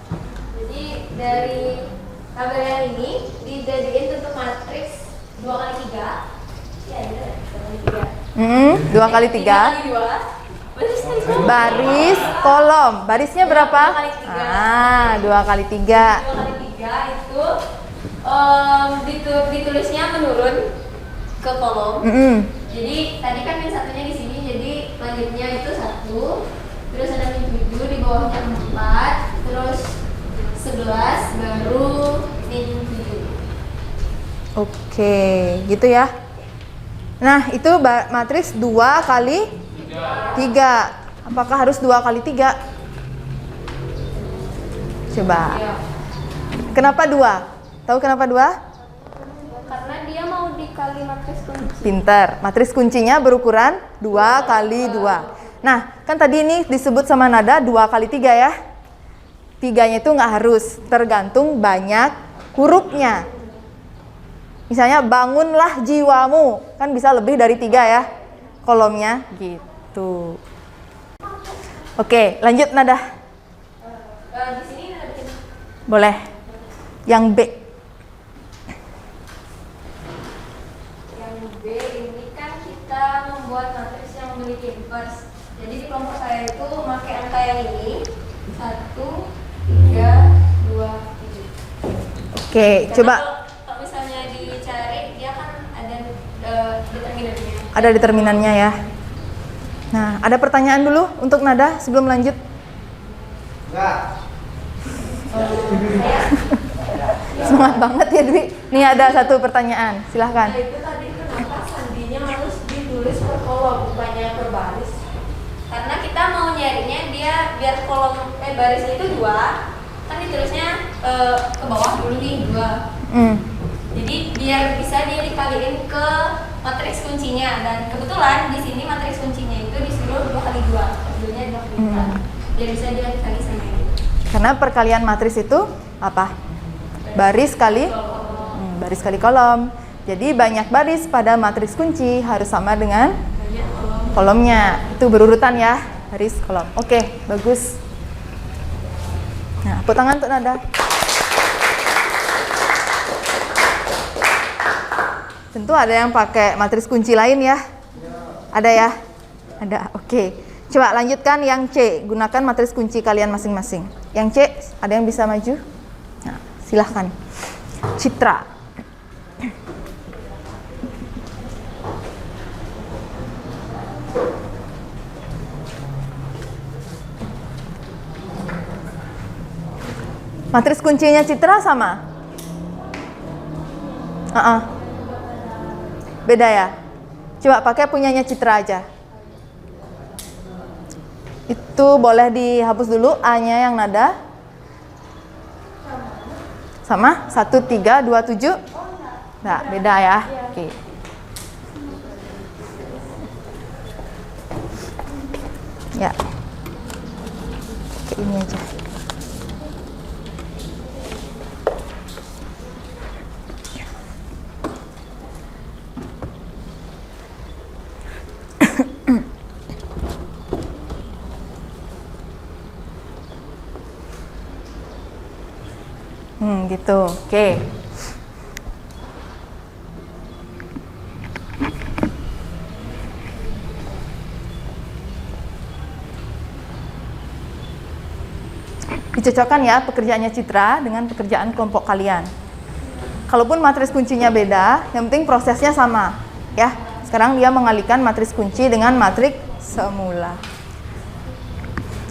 Jadi dari tabel yang ini dijadiin bentuk matriks 2x3. Ya, ini 2x3. 2 kali 3. 2 Baris, kolom. Barisnya berapa? 2 kali 3. Ah, 2 kali 3. 2 kali 3 itu ditulisnya menurun ke kolom. Jadi tadi kan yang satunya di sini, jadi lanjutnya itu 1, terus ada -7, di bawahnya 4, terus 11, baru -7. Oke, gitu ya. Nah, itu matriks 2 kali 3. Apakah harus 2 kali 3? Coba. Kenapa 2? Tahu kenapa 2? Karena dia mau dikali matriks kunci. Pinter. Matriks kuncinya berukuran 2 kali 2. Nah, kan tadi ini disebut sama nada 2 kali 3 ya. 3-nya itu nggak harus, tergantung banyak hurufnya. Misalnya bangunlah jiwamu, kan bisa lebih dari 3 ya kolomnya gitu. Oke, lanjut nada. Di sini ada bikin Boleh. Yang B. yang B ini kan kita membuat matriks yang memiliki inverse. Jadi di kelompok saya itu memakai angka yang ini 1, 3, 2, 7. Oke, coba Kalau misalnya dicari dia kan ada determinannya. ada determinannya ya. Nah, ada pertanyaan dulu untuk nada sebelum lanjut? Semangat banget ya Dwi. Nih ada satu pertanyaan, silahkan. Nah, itu tadi kenapa sandinya harus ditulis per kolom bukannya per baris? Karena kita mau nyarinya dia biar kolom barisnya itu 2, kan ditulisnya ke bawah dulu nih 2. Jadi biar bisa dia dikaliin ke matriks kuncinya, dan kebetulan di sini matriks kuncinya itu disuruh 2 kali 2, hasilnya 2 kali 2. Biar bisa dia dikali sama ini. Karena perkalian matriks itu apa? Baris kali baris kali kolom. Jadi banyak baris pada matriks kunci harus sama dengan kolomnya. Itu berurutan ya, baris kolom. Oke, bagus. Nah, tepuk tangan untuk nada. Tentu ada yang pakai matriks kunci lain ya? Ada ya? Ada, oke. Coba lanjutkan yang C, gunakan matriks kunci kalian masing-masing. Yang C, ada yang bisa maju? Nah, silahkan. Citra. Matriks kuncinya Citra sama? Beda ya? Coba pakai punyanya Citra aja. Itu boleh dihapus dulu A-nya yang nada. Sama? 1, 3, 2, 7? Nggak, beda ya. Oke. Ya. Oke, ini aja. Gitu. Oke. Dicocokkan ya pekerjaannya Citra dengan pekerjaan kelompok kalian. Kalaupun matriks kuncinya beda, yang penting prosesnya sama. Ya. Sekarang dia mengalihkan matriks kunci dengan matriks semula.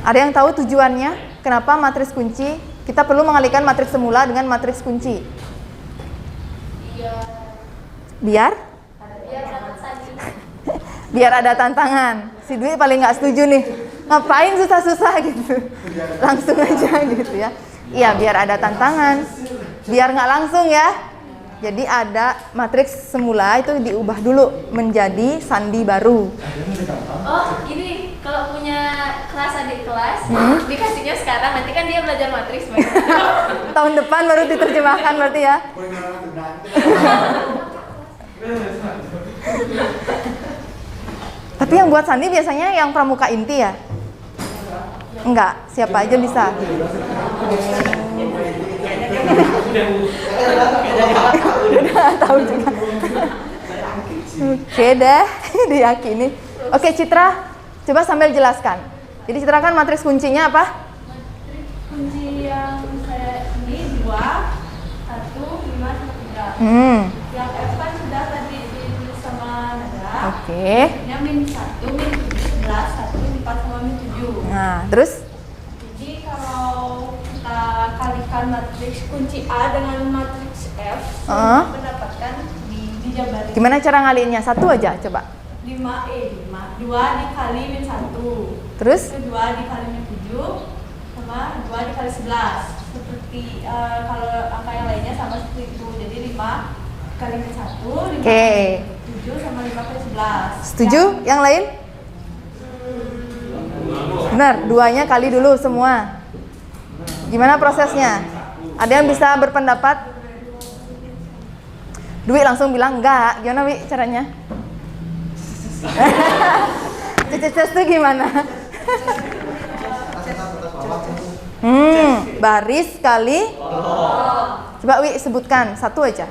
Ada yang tahu tujuannya? Kenapa matriks kunci? Kita perlu mengalihkan matriks semula dengan matriks kunci. Biar? Biar ada tantangan. Si Dwi paling nggak setuju nih. Ngapain susah-susah gitu? Langsung aja gitu ya. Iya, biar ada tantangan. Biar nggak langsung ya. Jadi ada matriks semula itu diubah dulu menjadi sandi baru. Oh, ini kalau punya kelas adik kelas, dikasihnya sekarang, nanti kan dia belajar matriks. Tahun depan baru diterjemahkan berarti ya. Tapi yang buat sandi biasanya yang pramuka inti ya? Enggak, siapa aja bisa. Udah tahu juga. Oke deh, diyakini. Oke Citra, coba sambil jelaskan. Jadi Citra kan matriks kuncinya apa? Kunci yang kayak ini 2, 1, 5, 3. Yang F kan sudah tadi ditulis sama Nada. Oke. Ini min 1, min 7, 11, 1, 4 sama min 7. Nah, terus? Jadi kalau kita kalikan matriks kunci A dengan matriks F, mendapatkan dijabarin. Gimana cara ngaliinnya? Satu aja coba. 5, 2 dikali min 1. Terus? Itu 2 dikali min 7 sama 2 dikali 11. Seperti kalau angka yang lainnya sama seperti itu. Jadi 5 kali min 1, 5 kali 7 sama 5 kali 11. Setuju? Yang lain? Benar, 2-nya kali dulu semua. Gimana prosesnya? Ada yang bisa berpendapat? Dwi langsung bilang enggak. Gimana Wi caranya? Cecet tuh gimana? Baris kali. Coba Wi sebutkan satu aja.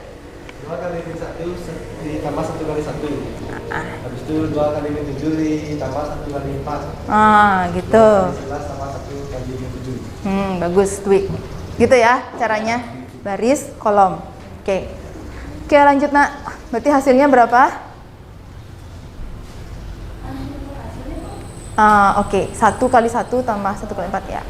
2 kali min 1 ditambah 1 kali 1. Habis itu 2 kali min 7 ditambah 1 kali 4. Gitu. 11 tambah 1 kali min 7. Bagus Dwi. Gitu ya caranya. Baris, kolom. Oke. Oke, lanjut Nak. Berarti hasilnya berapa? Oke, 1 kali 1 tambah 1 kali 4 ya.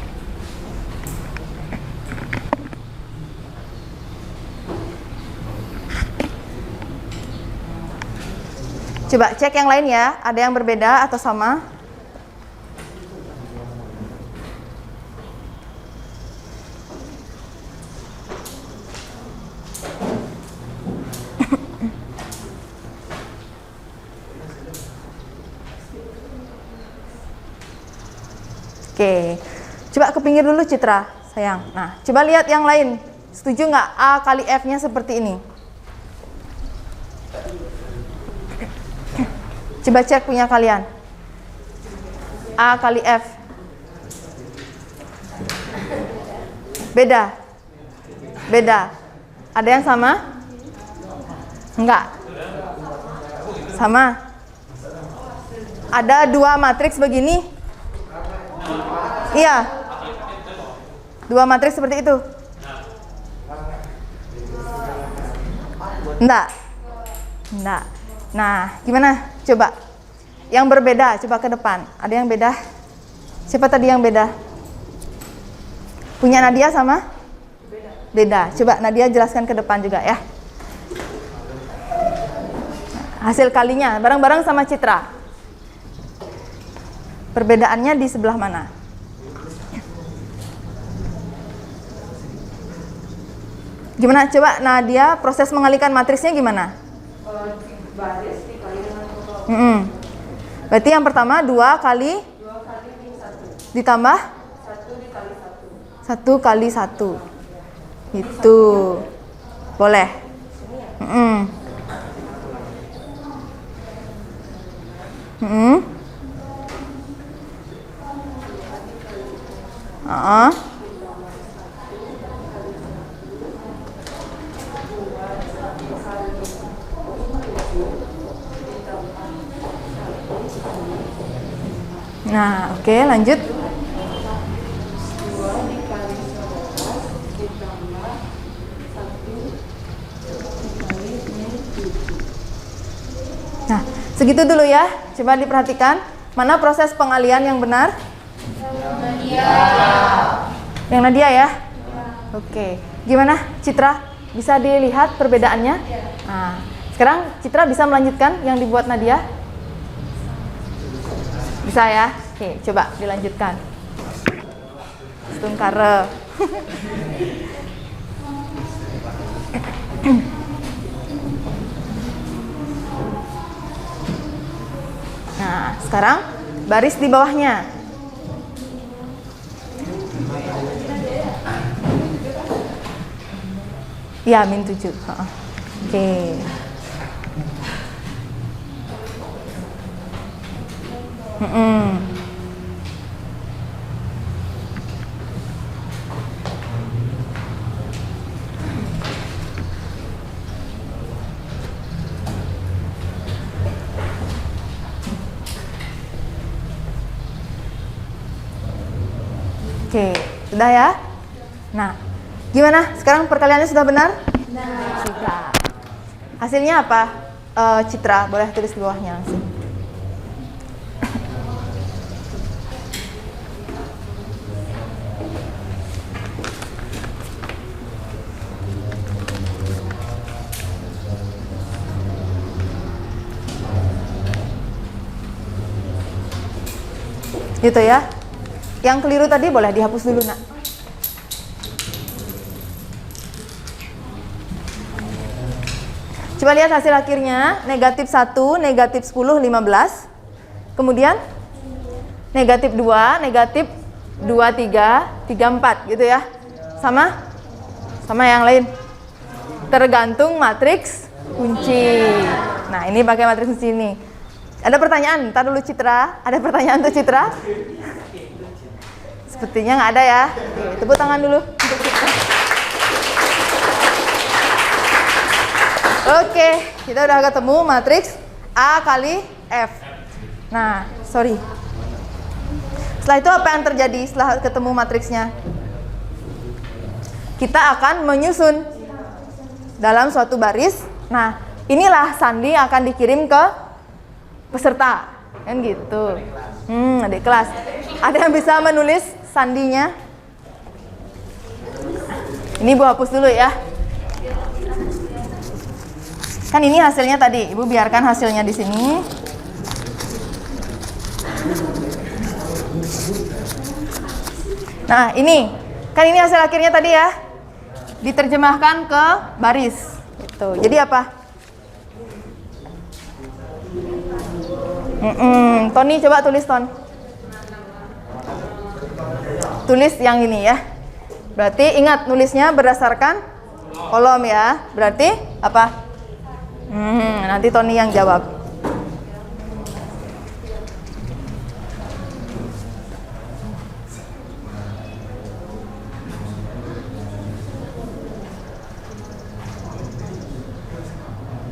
Coba cek yang lain ya, ada yang berbeda atau sama? Oke, coba ke pinggir dulu Citra, sayang. Nah, coba lihat yang lain. Setuju nggak A kali F-nya seperti ini? Coba cek punya kalian. A kali F. Beda? Beda. Ada yang sama? Enggak. Sama? Ada 2 matriks begini? Iya. 2 matriks seperti itu? Enggak. Enggak. Nah, gimana? Coba. Yang berbeda, coba ke depan. Ada yang beda? Siapa tadi yang beda? Punya Nadia sama? Beda. Coba Nadia jelaskan ke depan juga ya. Hasil kalinya bareng-bareng sama Citra. Perbedaannya di sebelah mana? Gimana? Coba Nadia proses mengalihkan matriksnya gimana? Baris dikali dengan kolom. Berarti yang pertama 2 kali 2 kali min 1. ditambah 1 dikali 1. 1 kali 1. Itu. Boleh. Nah, oke, lanjut. 2 dikali 11 ditambah 1 dikali min 7. Nah, segitu dulu ya. Coba diperhatikan. Mana proses pengalihan yang benar? Yang Nadia ya? Oke. Gimana Citra? Bisa dilihat perbedaannya? Nah, sekarang Citra bisa melanjutkan yang dibuat Nadia? Bisa ya? Oke, coba dilanjutkan. Stungkare. Nah, sekarang baris di bawahnya. Ya, min 7. Oke. Oke, sudah ya? Nah, gimana? Sekarang perkaliannya sudah benar? Sudah. Hasilnya apa? Citra, boleh tulis di bawahnya langsung. Gitu ya. Yang keliru tadi boleh dihapus dulu, Nak. Coba lihat hasil akhirnya, negatif 1, negatif 10, 15. Kemudian negatif 2, negatif 2, 3, 3, 4 gitu ya. Sama? Sama yang lain. Tergantung matriks kunci. Nah, ini pakai matriks kunci ini. Ada pertanyaan? Ntar dulu Citra. Ada pertanyaan untuk Citra? Sepertinya nggak ada ya. Oke, tepuk tangan dulu untuk Citra. Oke, kita udah ketemu matriks A kali F. Nah, sorry. Setelah itu apa yang terjadi setelah ketemu matriksnya? Kita akan menyusun dalam suatu baris. Nah, inilah sandi yang akan dikirim ke peserta. Kan gitu. Adik kelas. Ada yang bisa menulis sandinya? Ini Ibu hapus dulu ya. Kan ini hasilnya tadi. Ibu biarkan hasilnya di sini. Nah, ini. Kan ini hasil akhirnya tadi ya. Diterjemahkan ke baris. Gitu. Jadi apa? Tony coba tulis, Ton. Tulis yang ini ya. Berarti ingat nulisnya berdasarkan kolom ya. Berarti apa? Nanti Tony yang jawab.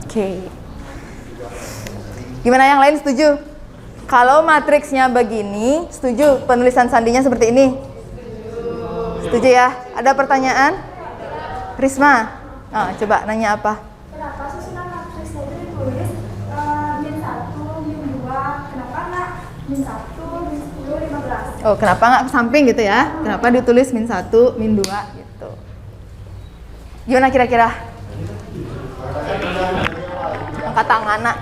Oke. Gimana yang lain setuju? Kalau matriksnya begini, setuju penulisan sandinya seperti ini? Setuju ya? Ada pertanyaan? Risma? Coba nanya apa? Kenapa susunan matriksnya itu ditulis min 1, min 2? Kenapa nggak min 1, min 10, 15? Oh, kenapa nggak ke samping gitu ya? Kenapa ditulis min 1, min 2 gitu? Gimana kira-kira? Angkat tangan, Nak.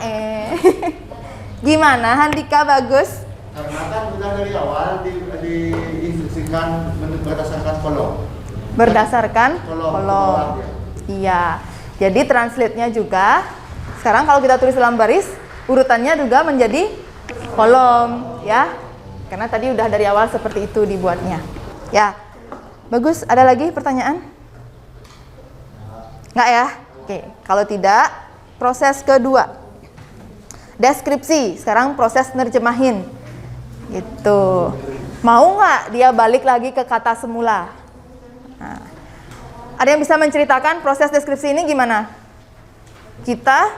Gimana, Handika, bagus? Karena kan udah dari awal diinstruksikan berdasarkan kolom. Berdasarkan Kolom. kolom. Iya. Jadi translate-nya juga sekarang kalau kita tulis dalam baris, urutannya juga menjadi kolom, ya. Karena tadi udah dari awal seperti itu dibuatnya. Ya. Bagus, ada lagi pertanyaan? Enggak ya? Oke, kalau tidak, proses kedua. Deskripsi, sekarang proses nerjemahin. Gitu. Mau nggak dia balik lagi ke kata semula? Nah. Ada yang bisa menceritakan proses deskripsi ini gimana? Kita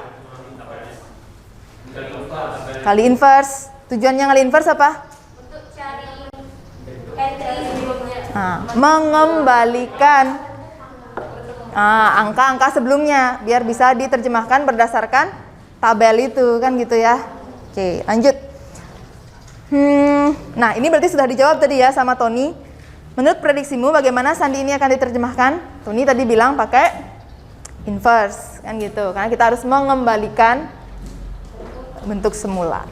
kali inverse. Tujuannya kali inverse apa? Untuk cari entry sebelumnya. Nah, mengembalikan angka-angka sebelumnya biar bisa diterjemahkan berdasarkan tabel itu kan gitu ya. Oke, lanjut. Nah, ini berarti sudah dijawab tadi ya sama Tony. Menurut prediksimu bagaimana sandi ini akan diterjemahkan? Tony tadi bilang pakai inverse kan gitu. Karena kita harus mengembalikan bentuk semula.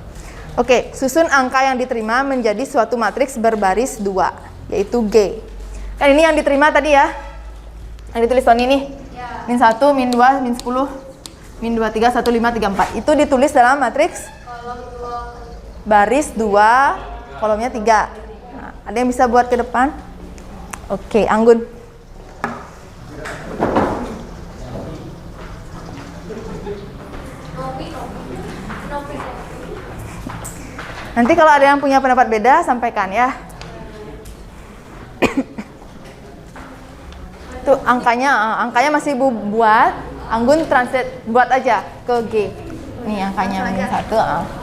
Oke, susun angka yang diterima menjadi suatu matriks berbaris 2, yaitu G. Kan ini yang diterima tadi ya. Yang ditulis Tony nih. Min 1, min 2, min 10, min 2, 3, 1, 5, 3, 4. Itu ditulis dalam matriks baris 2, kolomnya 3. Nah, ada yang bisa buat ke depan? Oke, Anggun. Nanti kalau ada yang punya pendapat beda, sampaikan ya. Tuh angkanya masih buat. Anggun translate buat aja ke G. Nih angkanya min 1.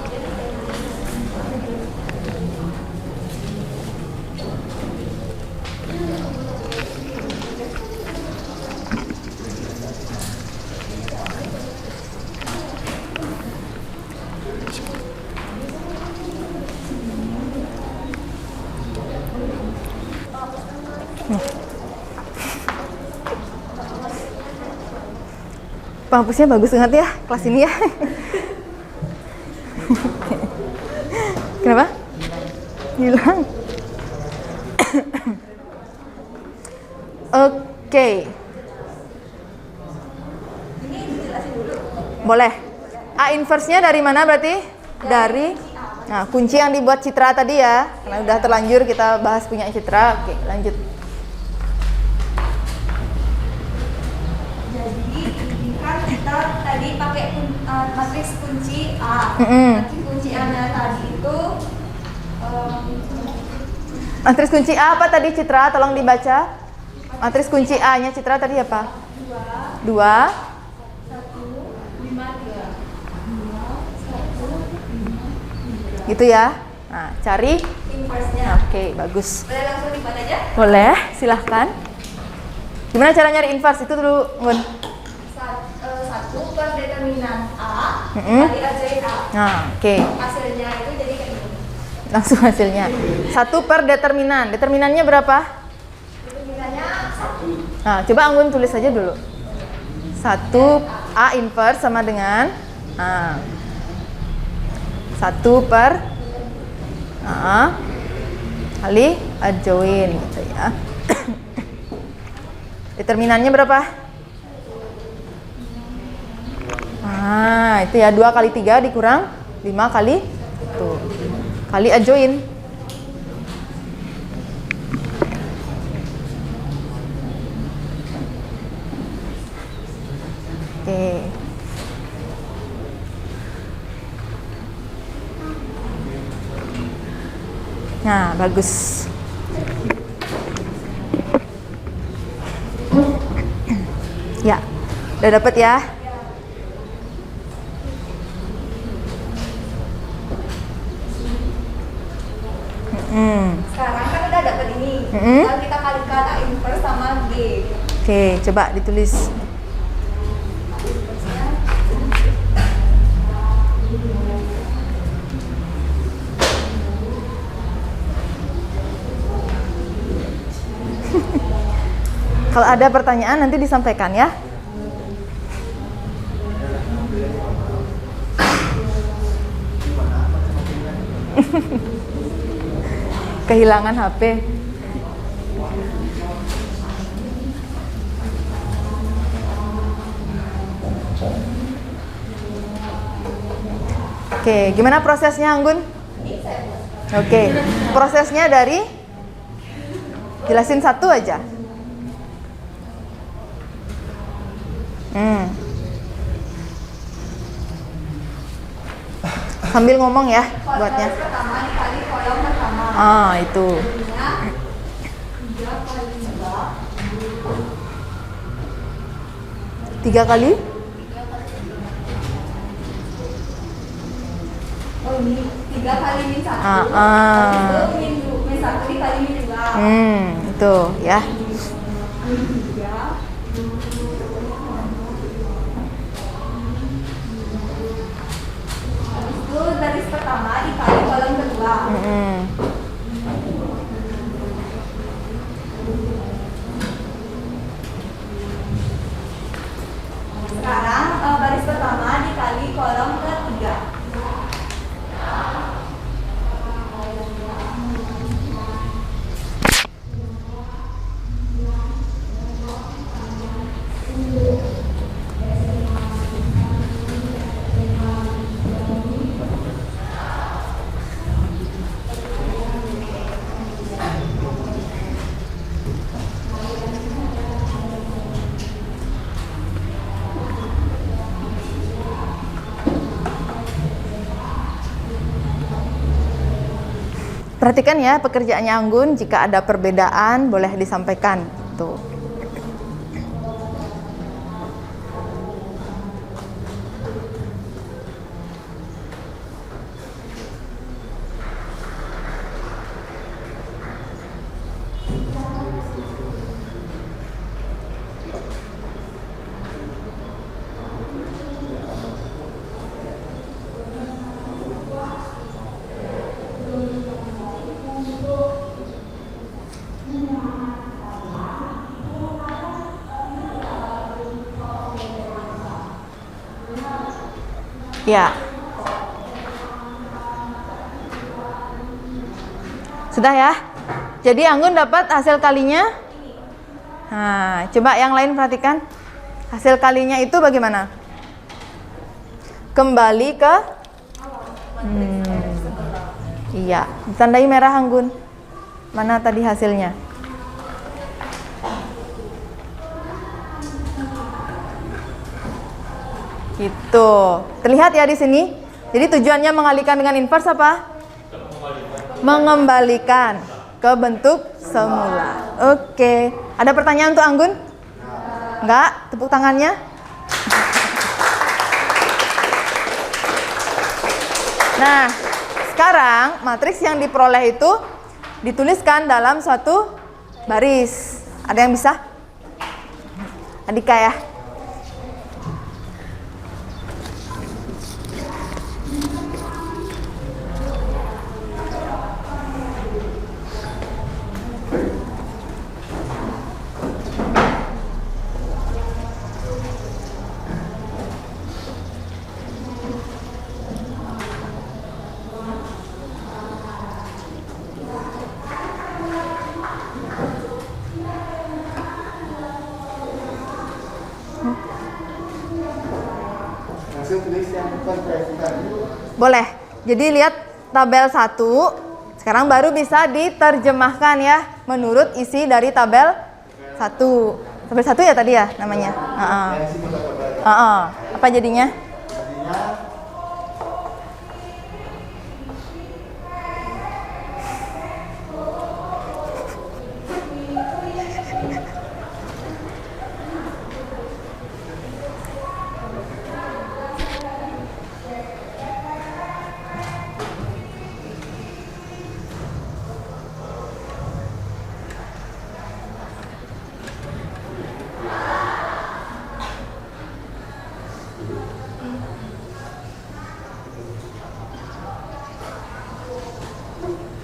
Penghapusnya bagus banget ya kelas ini ya. Kenapa? Hilang. Oke. Boleh. A inverse-nya dari mana berarti? Dari kunci yang dibuat Citra tadi ya. Karena udah terlanjur kita bahas punya Citra. Oke, lanjut. Kita tadi pakai matriks kunci A. Nanti kunci A-nya tadi itu matriks kunci A apa tadi Citra? Tolong dibaca. Matriks kunci A-nya Citra tadi apa? 2 1 5 3. Gitu ya. Nah, cari inverse-nya. Oke, bagus. Boleh langsung dibuat aja? Boleh, silahkan. Gimana cara nyari inverse itu dulu, Ngun? 1 per determinan A kali ajaib A. Nah, oke. Hasilnya itu jadi kayak gini. Langsung hasilnya. 1 per determinan. Determinannya berapa? Determinannya 1. Nah, coba Anggun tulis aja dulu. 1 A inverse sama dengan 1 per kali adjoin gitu ya. Determinannya berapa? Itu ya 2 kali 3 dikurang 5 kali tuh kali adjoin. Oke. Nah, bagus. Ya, udah dapet ya? Sekarang kan udah dapet ini. Tinggal kita kalikan A inverse sama G. Oke, coba ditulis. Kalau ada pertanyaan nanti disampaikan ya. Kehilangan HP. Oke, gimana prosesnya Anggun? Oke, prosesnya dari jelasin satu aja. Sambil ngomong ya buatnya. Pertama dikali kolom pertama. Ah, itu. Jadinya 3 kali 2. 3 kali? Oh ini 3 kali min 1. Ah. Itu min 1 dikali min 2. Itu ya. Min 3. Habis itu garis pertama dikali kolom kedua. Sekarang baris pertama dikali kolom ketiga. Perhatikan ya pekerjaannya Anggun, jika ada perbedaan boleh disampaikan. Tuh. Ya. Sudah ya? Jadi Anggun dapat hasil kalinya? Nah, coba yang lain perhatikan. Hasil kalinya itu bagaimana? Kembali ke iya, ditandai merah Anggun. Mana tadi hasilnya? Itu terlihat ya di sini. Jadi tujuannya mengalihkan dengan inverse apa? Mengembalikan ke bentuk semula. Oke. Ada pertanyaan untuk Anggun? Enggak? Tepuk tangannya. Nah, sekarang matriks yang diperoleh itu dituliskan dalam suatu baris. Ada yang bisa? Andika ya. Boleh. Jadi lihat tabel 1. Sekarang baru bisa diterjemahkan ya menurut isi dari tabel 1. Tabel 1 ya tadi ya namanya. Apa jadinya?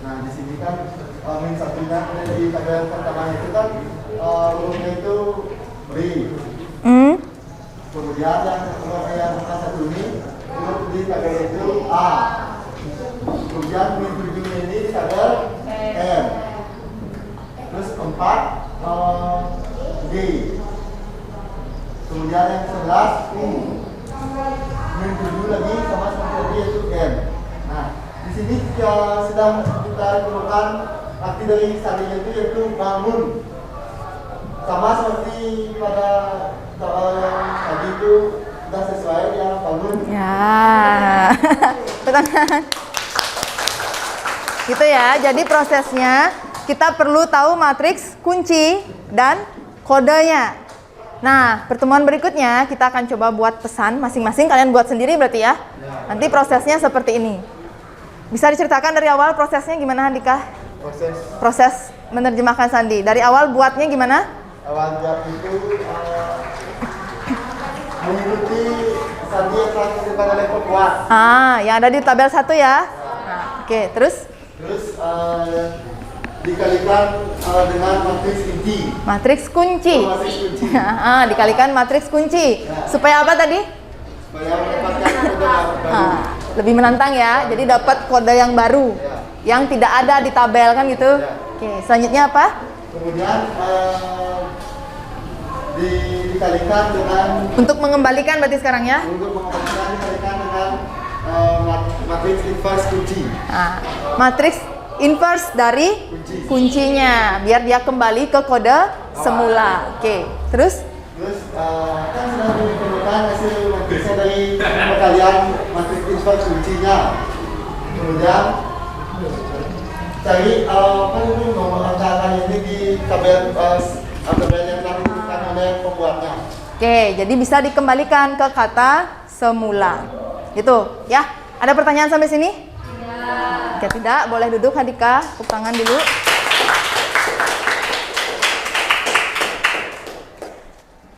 Nah, di sini kan min satunya di tabel pertama itu kan hurufnya itu beri. Kemudian yang angka satu ini huruf di tabel itu A. Kemudian min 7 ini di tabel M. Terus 4 D. Kemudian yang 11 U. min 7 lagi sama seperti tadi yaitu N. Nah, di sini sedang kita perlukan arti dari sandinya itu yaitu bangun. Sama seperti pada yang tadi itu sudah sesuai ya bangun. Ya. Tangan. Gitu ya. Jadi prosesnya kita perlu tahu matriks kunci dan kodenya. Nah, pertemuan berikutnya kita akan coba buat pesan masing-masing. Kalian buat sendiri berarti ya. Nanti prosesnya seperti ini. Bisa diceritakan dari awal prosesnya gimana, Handika? Proses menerjemahkan sandi. Dari awal buatnya gimana? Awal buat itu mengikuti sandi yang telah ditentukan oleh pembuat. Yang ada di tabel 1 ya. Nah, oke, terus? Terus dikalikan dengan matriks kunci. Matriks kunci. Matriks kunci. Dikalikan matriks kunci. Supaya apa tadi? Supaya mendapatkan kode baru. Lebih menantang ya. Jadi dapat kode yang baru. Yang tidak ada di tabel kan gitu. Oke, selanjutnya apa? Kemudian dikalikan dengan Untuk mengembalikan berarti sekarang ya. untuk mengembalikan dikalikan dengan matriks inverse kunci. Matriks inverse dari kuncinya biar dia kembali ke kode semula. Oke, terus? Terus kan sudah ditemukan hasil matriksnya dari pengalian matriks inverse kuncinya. Kemudian cari nomor angka-angka ini di tabel yang telah ditentukan oleh pembuatnya. Oke, jadi bisa dikembalikan ke kata semula. Gitu ya. Ada pertanyaan sampai sini? Jika tidak, boleh duduk Handika, tepuk tangan dulu.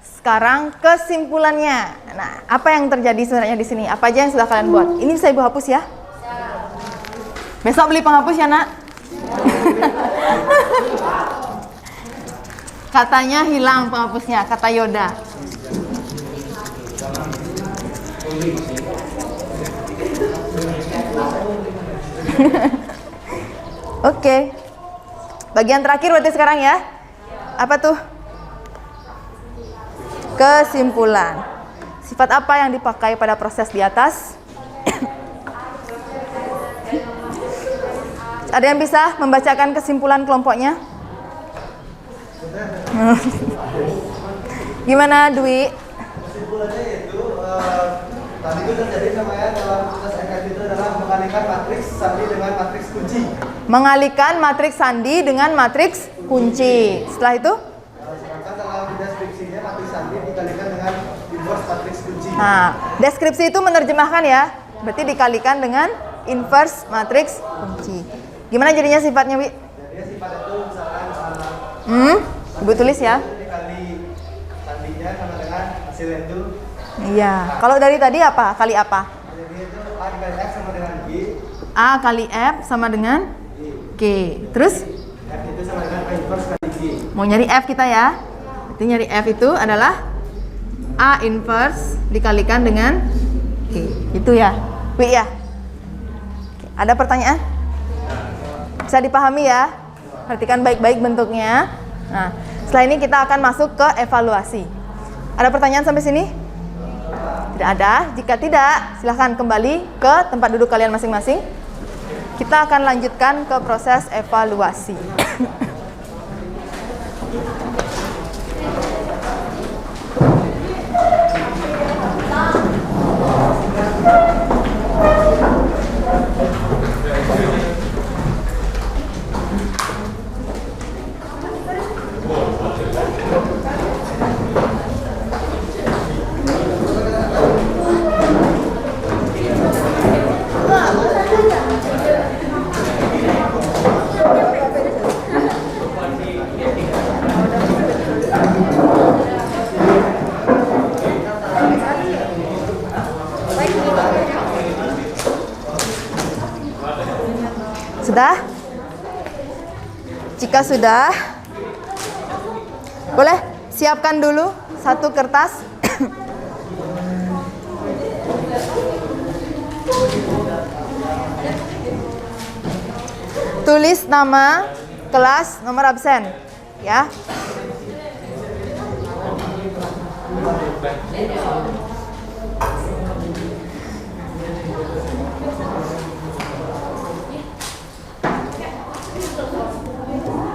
Sekarang kesimpulannya. Nah, apa yang terjadi sebenarnya di sini? Apa aja yang sudah kalian buat? Ini bisa Ibu hapus ya? Besok beli penghapus ya, Nak? Katanya hilang penghapusnya, kata Yoda. Oke. Bagian terakhir berarti sekarang ya. Apa tuh? Kesimpulan. Sifat apa yang dipakai pada proses di atas? Ada yang bisa membacakan kesimpulan kelompoknya? Gimana, Dwi? Kesimpulannya yaitu tadi itu terjadi namanya dalam proses FF itu adalah mengalihkan matriks sandi dengan matriks kunci. Mengalihkan matriks sandi dengan matriks kunci. Setelah itu? Sedangkan dalam deskripsinya matriks sandi dikalikan dengan inverse matriks kunci. Nah, deskripsi itu menerjemahkan ya. Berarti dikalikan dengan inverse matriks kunci. Gimana jadinya sifatnya, Wi? Jadi sifat itu misalkan Ibu tulis ya. dikali sandinya sama dengan hasilnya itu. Iya. Kalau dari tadi apa? Kali apa? Jadi itu A dikali F sama dengan G. A kali F sama dengan G. Terus? F itu sama dengan A inverse kali G. Mau nyari F kita ya. Berarti nyari F itu adalah A inverse dikalikan dengan G. Itu ya. Wi ya. Oke. Ada pertanyaan? Bisa dipahami ya? Perhatikan baik-baik bentuknya. Nah, setelah ini kita akan masuk ke evaluasi. Ada pertanyaan sampai sini? Tidak ada. Jika tidak, silahkan kembali ke tempat duduk kalian masing-masing. Kita akan lanjutkan ke proses evaluasi. Sudah? Jika sudah, boleh siapkan dulu satu kertas. Tulis nama kelas, nomor absen, ya.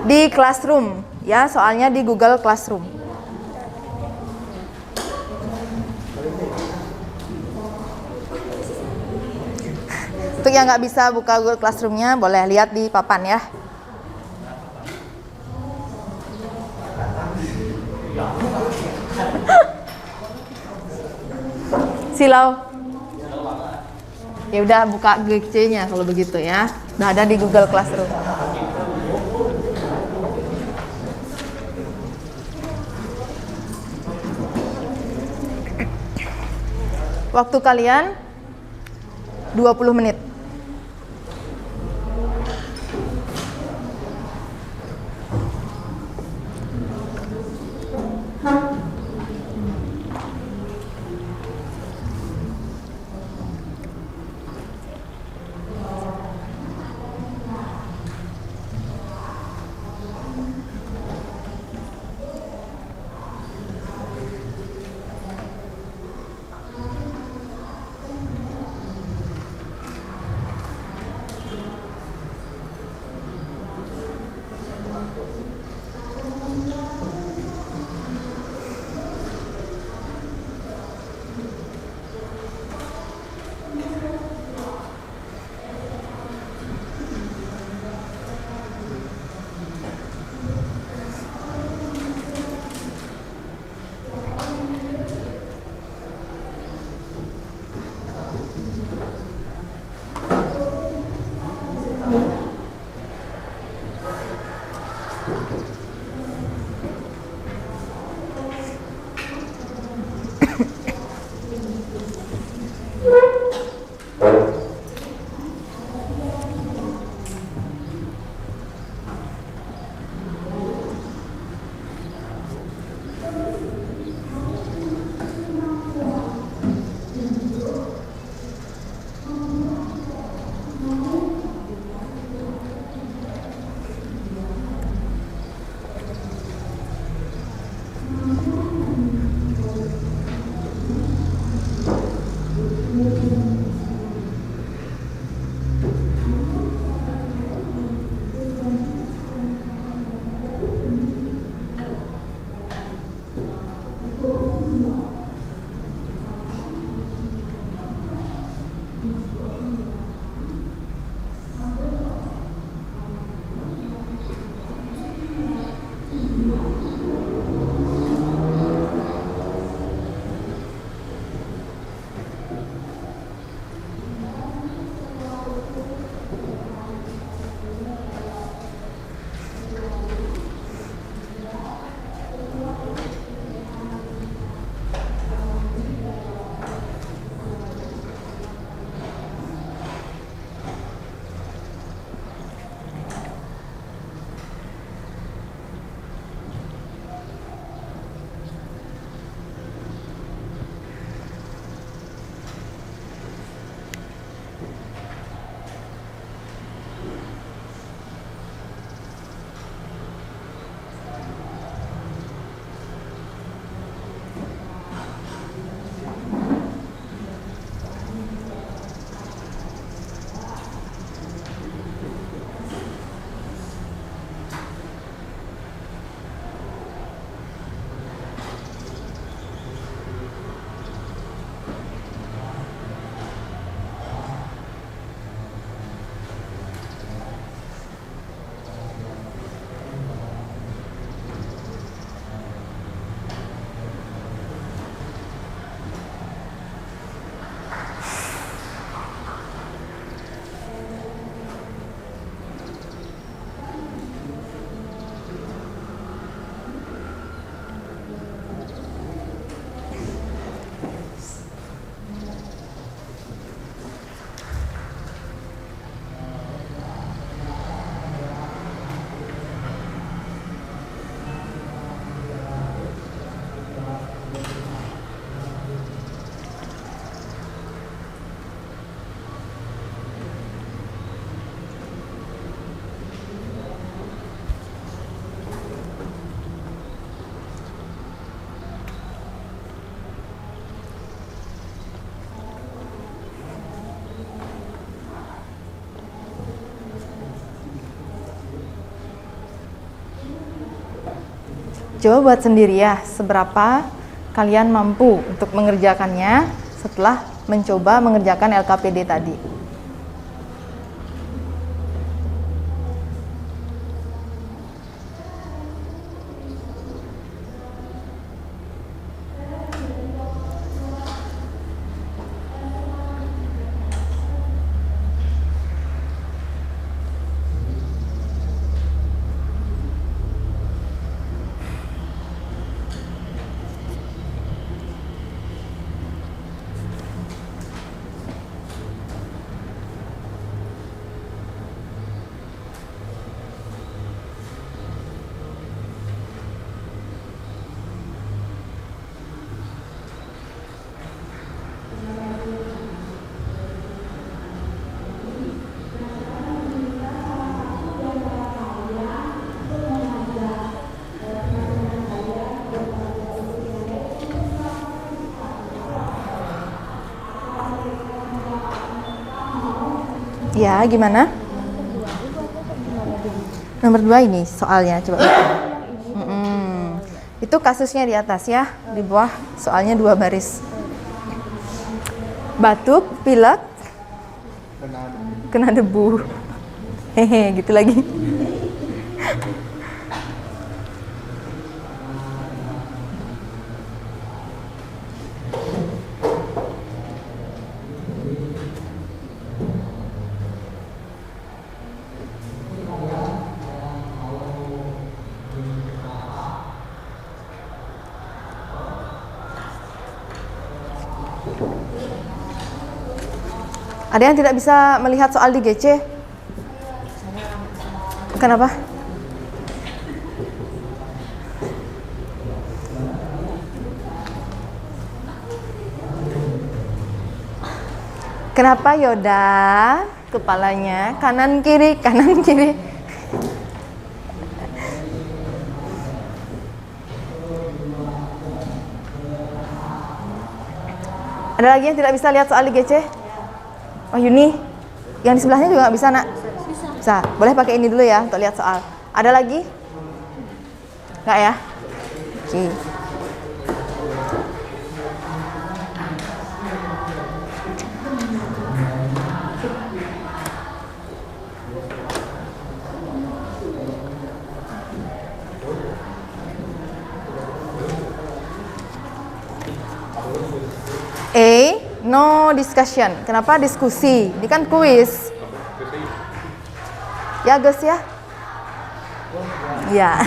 Di Classroom, ya, soalnya di Google Classroom. Untuk yang nggak bisa buka Google Classroom-nya, boleh lihat di papan ya. Silau. Ya udah buka GC-nya kalau begitu ya. Udah ada di Google Classroom. Waktu kalian 20 menit. Coba buat sendiri ya, seberapa kalian mampu untuk mengerjakannya setelah mencoba mengerjakan LKPD tadi. Ya, gimana? Nomor 2 ini soalnya, coba. Itu kasusnya di atas ya, di bawah soalnya 2 baris. Batuk, pilek, kena debu. Hehe, gitu lagi. Ada yang tidak bisa melihat soal di GC? Kenapa? Kenapa Yoda? Kepalanya kanan kiri, kanan kiri. Ada lagi yang tidak bisa lihat soal di GC? Oh Yuni, yang di sebelahnya juga nggak bisa nak? Bisa. Boleh pakai ini dulu ya untuk lihat soal. Ada lagi? Nggak ya? Oke. No discussion. Kenapa diskusi? Ini kan kuis. Ya Gus ya? Ya.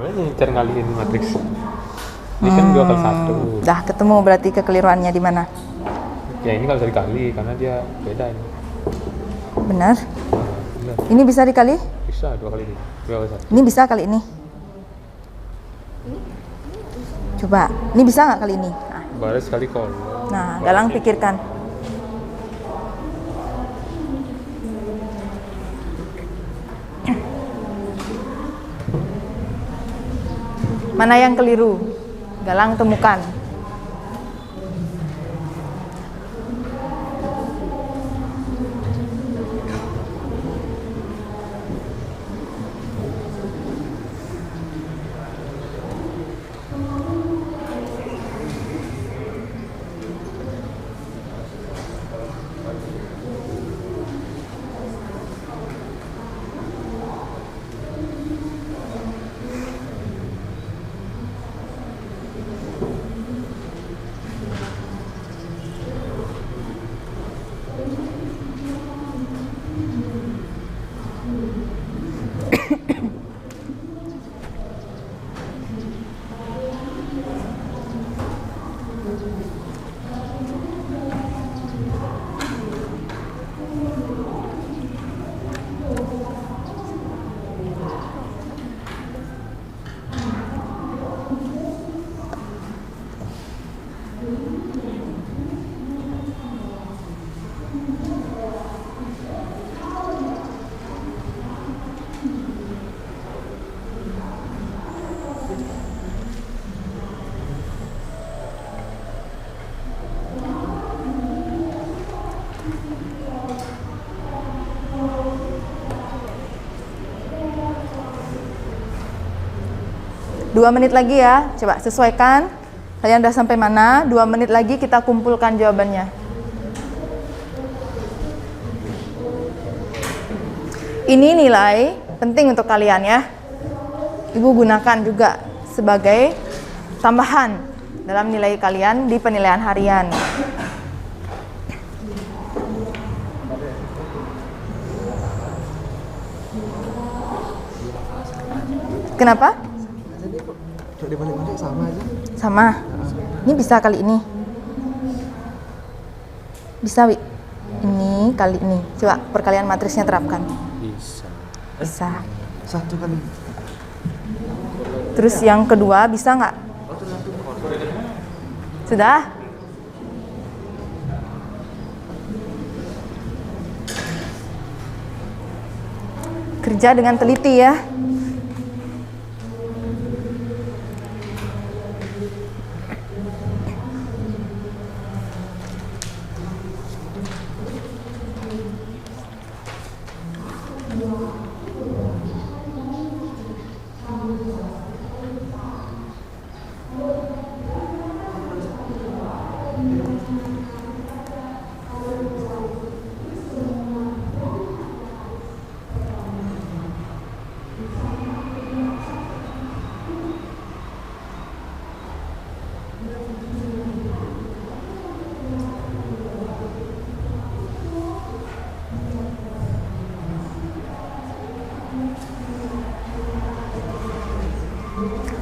Gimana cara ngalihin matriks? Ini kan 2 kali 1. Dah ketemu berarti kekeliruannya di mana? Ya ini nggak bisa dikali karena dia beda ini. Benar. Benar. Ini bisa dikali? Bisa 2 kali 1. Ini bisa kali ini. Coba, ini bisa nggak kali ini? Baris kali kolom. Nah, Galang pikirkan. Mana yang keliru? Galang temukan. Dua menit lagi ya, coba sesuaikan. Kalian udah sampai mana? 2 menit lagi kita kumpulkan jawabannya. Ini nilai penting untuk kalian ya. Ibu gunakan juga sebagai tambahan dalam nilai kalian di penilaian harian. Kenapa? Sama aja. Sama. Ini bisa kali ini. Bisa, Wi. Ini kali ini. Coba perkalian matriksnya terapkan. Bisa. Bisa. 1 kali. Terus yang kedua bisa nggak? Sudah? Kerja dengan teliti ya.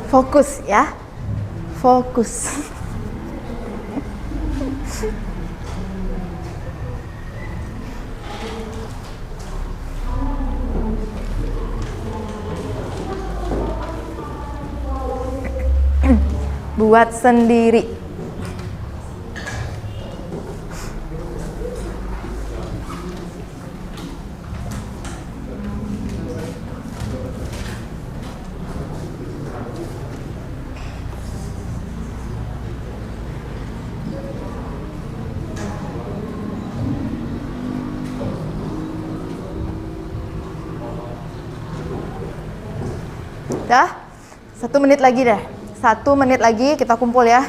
Fokus ya. Fokus. Buat sendiri. Dah, 1 menit lagi deh. 1 menit lagi kita kumpul ya.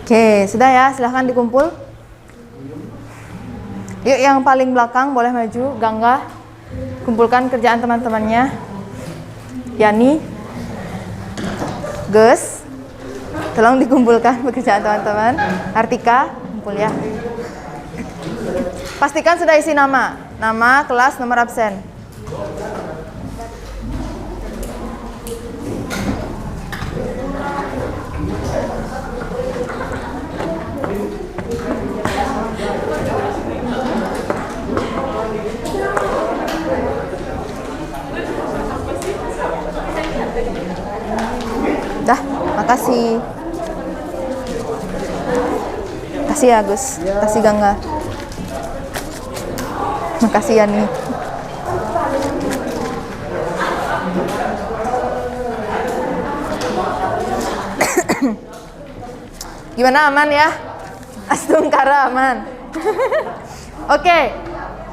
Oke, sudah ya, silahkan dikumpul. Yuk yang paling belakang boleh maju, Gangga. Kumpulkan kerjaan teman-temannya. Yani, Gus, tolong dikumpulkan pekerjaan teman-teman. Artika, kumpul ya. Pastikan sudah isi nama, kelas, nomor absen. Dah, makasih. Makasih ya Gus, makasih Gangga. Makasih Yani. Gimana, aman ya? Astungkara aman. Oke,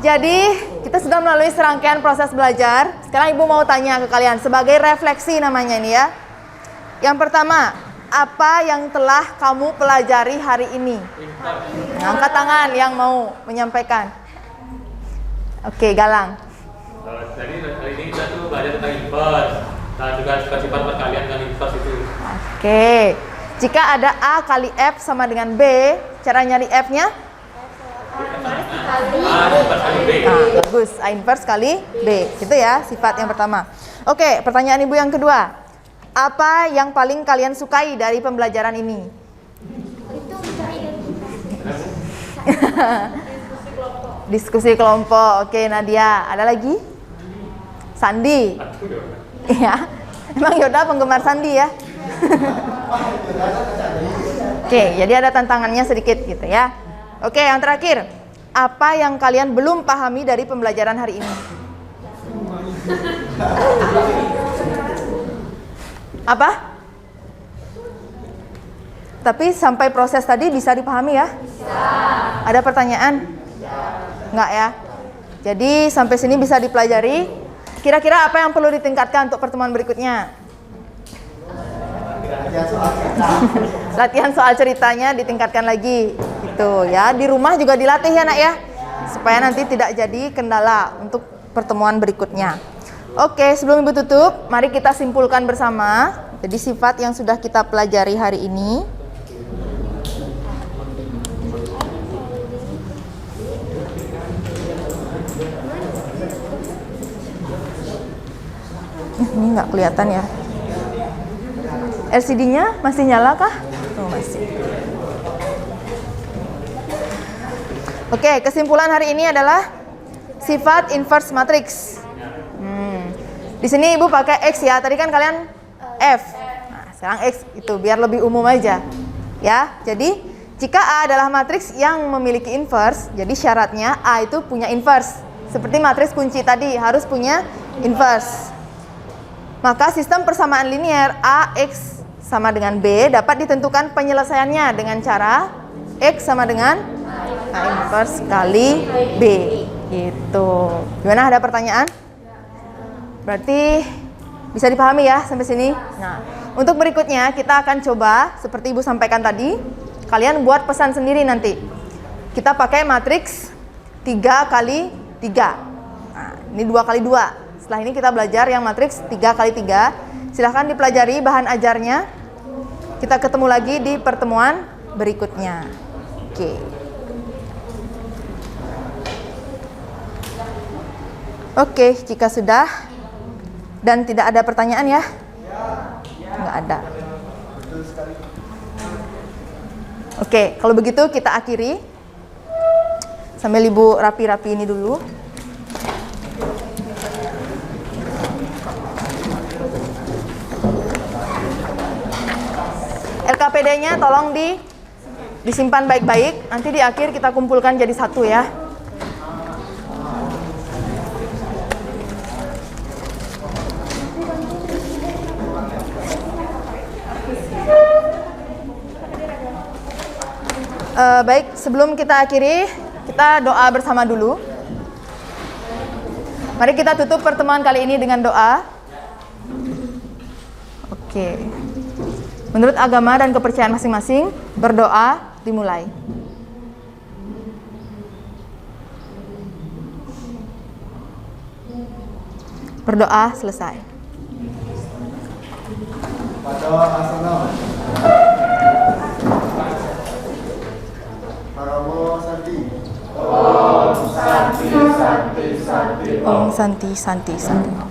jadi kita sudah melalui serangkaian proses belajar. Sekarang Ibu mau tanya ke kalian sebagai refleksi namanya ini ya. Yang pertama, apa yang telah kamu pelajari hari ini? Angkat tangan yang mau menyampaikan. Oke, Galang. Jadi hari ini kita tuh belajar tentang inverse dan juga sifat-sifat perkalian dengan inverse itu. Oke, jika ada A kali F sama dengan B, cara nyari F-nya? A inverse kali B. Bagus, A inverse kali B. Itu ya, sifat yang pertama. Oke, pertanyaan Ibu yang kedua. Apa yang paling kalian sukai dari pembelajaran ini? Itu mencari identitas. Diskusi kelompok. Oke, Nadia. Ada lagi? Sandi. Iya. Emang Yoda penggemar Sandi ya? Oke, jadi ada tantangannya sedikit gitu ya. Oke, yang terakhir. Apa yang kalian belum pahami dari pembelajaran hari ini? Apa? Tapi sampai proses tadi bisa dipahami ya? Bisa. Ada pertanyaan? Enggak ya? Jadi sampai sini bisa dipelajari. Kira-kira apa yang perlu ditingkatkan untuk pertemuan berikutnya? Latihan soal ceritanya ditingkatkan lagi. Gitu ya. Di rumah juga dilatih ya nak ya. Supaya nanti tidak jadi kendala untuk pertemuan berikutnya. Oke, sebelum Ibu tutup, mari kita simpulkan bersama. Jadi sifat yang sudah kita pelajari hari ini. Ini nggak kelihatan ya. LCD-nya masih nyala kah? Oh, masih. Oke, kesimpulan hari ini adalah sifat inverse matrix. Di sini Ibu pakai X ya. Tadi kan kalian F. Nah, sekarang X itu biar lebih umum aja. Ya. Jadi, jika A adalah matriks yang memiliki inverse, jadi syaratnya A itu punya inverse. Seperti matriks kunci tadi harus punya inverse. Maka sistem persamaan linier AX sama dengan B dapat ditentukan penyelesaiannya dengan cara X sama dengan A inverse kali B. Gitu. Gimana, ada pertanyaan? Berarti bisa dipahami ya sampai sini. Nah, untuk berikutnya kita akan coba seperti Ibu sampaikan tadi, kalian buat pesan sendiri nanti. Kita pakai matriks 3 kali 3. Nah, ini 2 kali 2. Setelah ini kita belajar yang matriks 3 kali 3. Silahkan dipelajari bahan ajarnya. Kita ketemu lagi di pertemuan berikutnya. Oke. Oke, jika sudah dan tidak ada pertanyaan ya? Nggak ada. Oke, kalau begitu kita akhiri. Sambil Ibu rapi-rapi ini dulu. LKPD-nya tolong disimpan baik-baik. Nanti di akhir kita kumpulkan jadi satu ya. Baik, sebelum kita akhiri, kita doa bersama dulu. Mari kita tutup pertemuan kali ini dengan doa. Oke. Menurut agama dan kepercayaan masing-masing, berdoa dimulai. Berdoa selesai. Pada asana. Paramo Santi. Om Santi Santi Santi.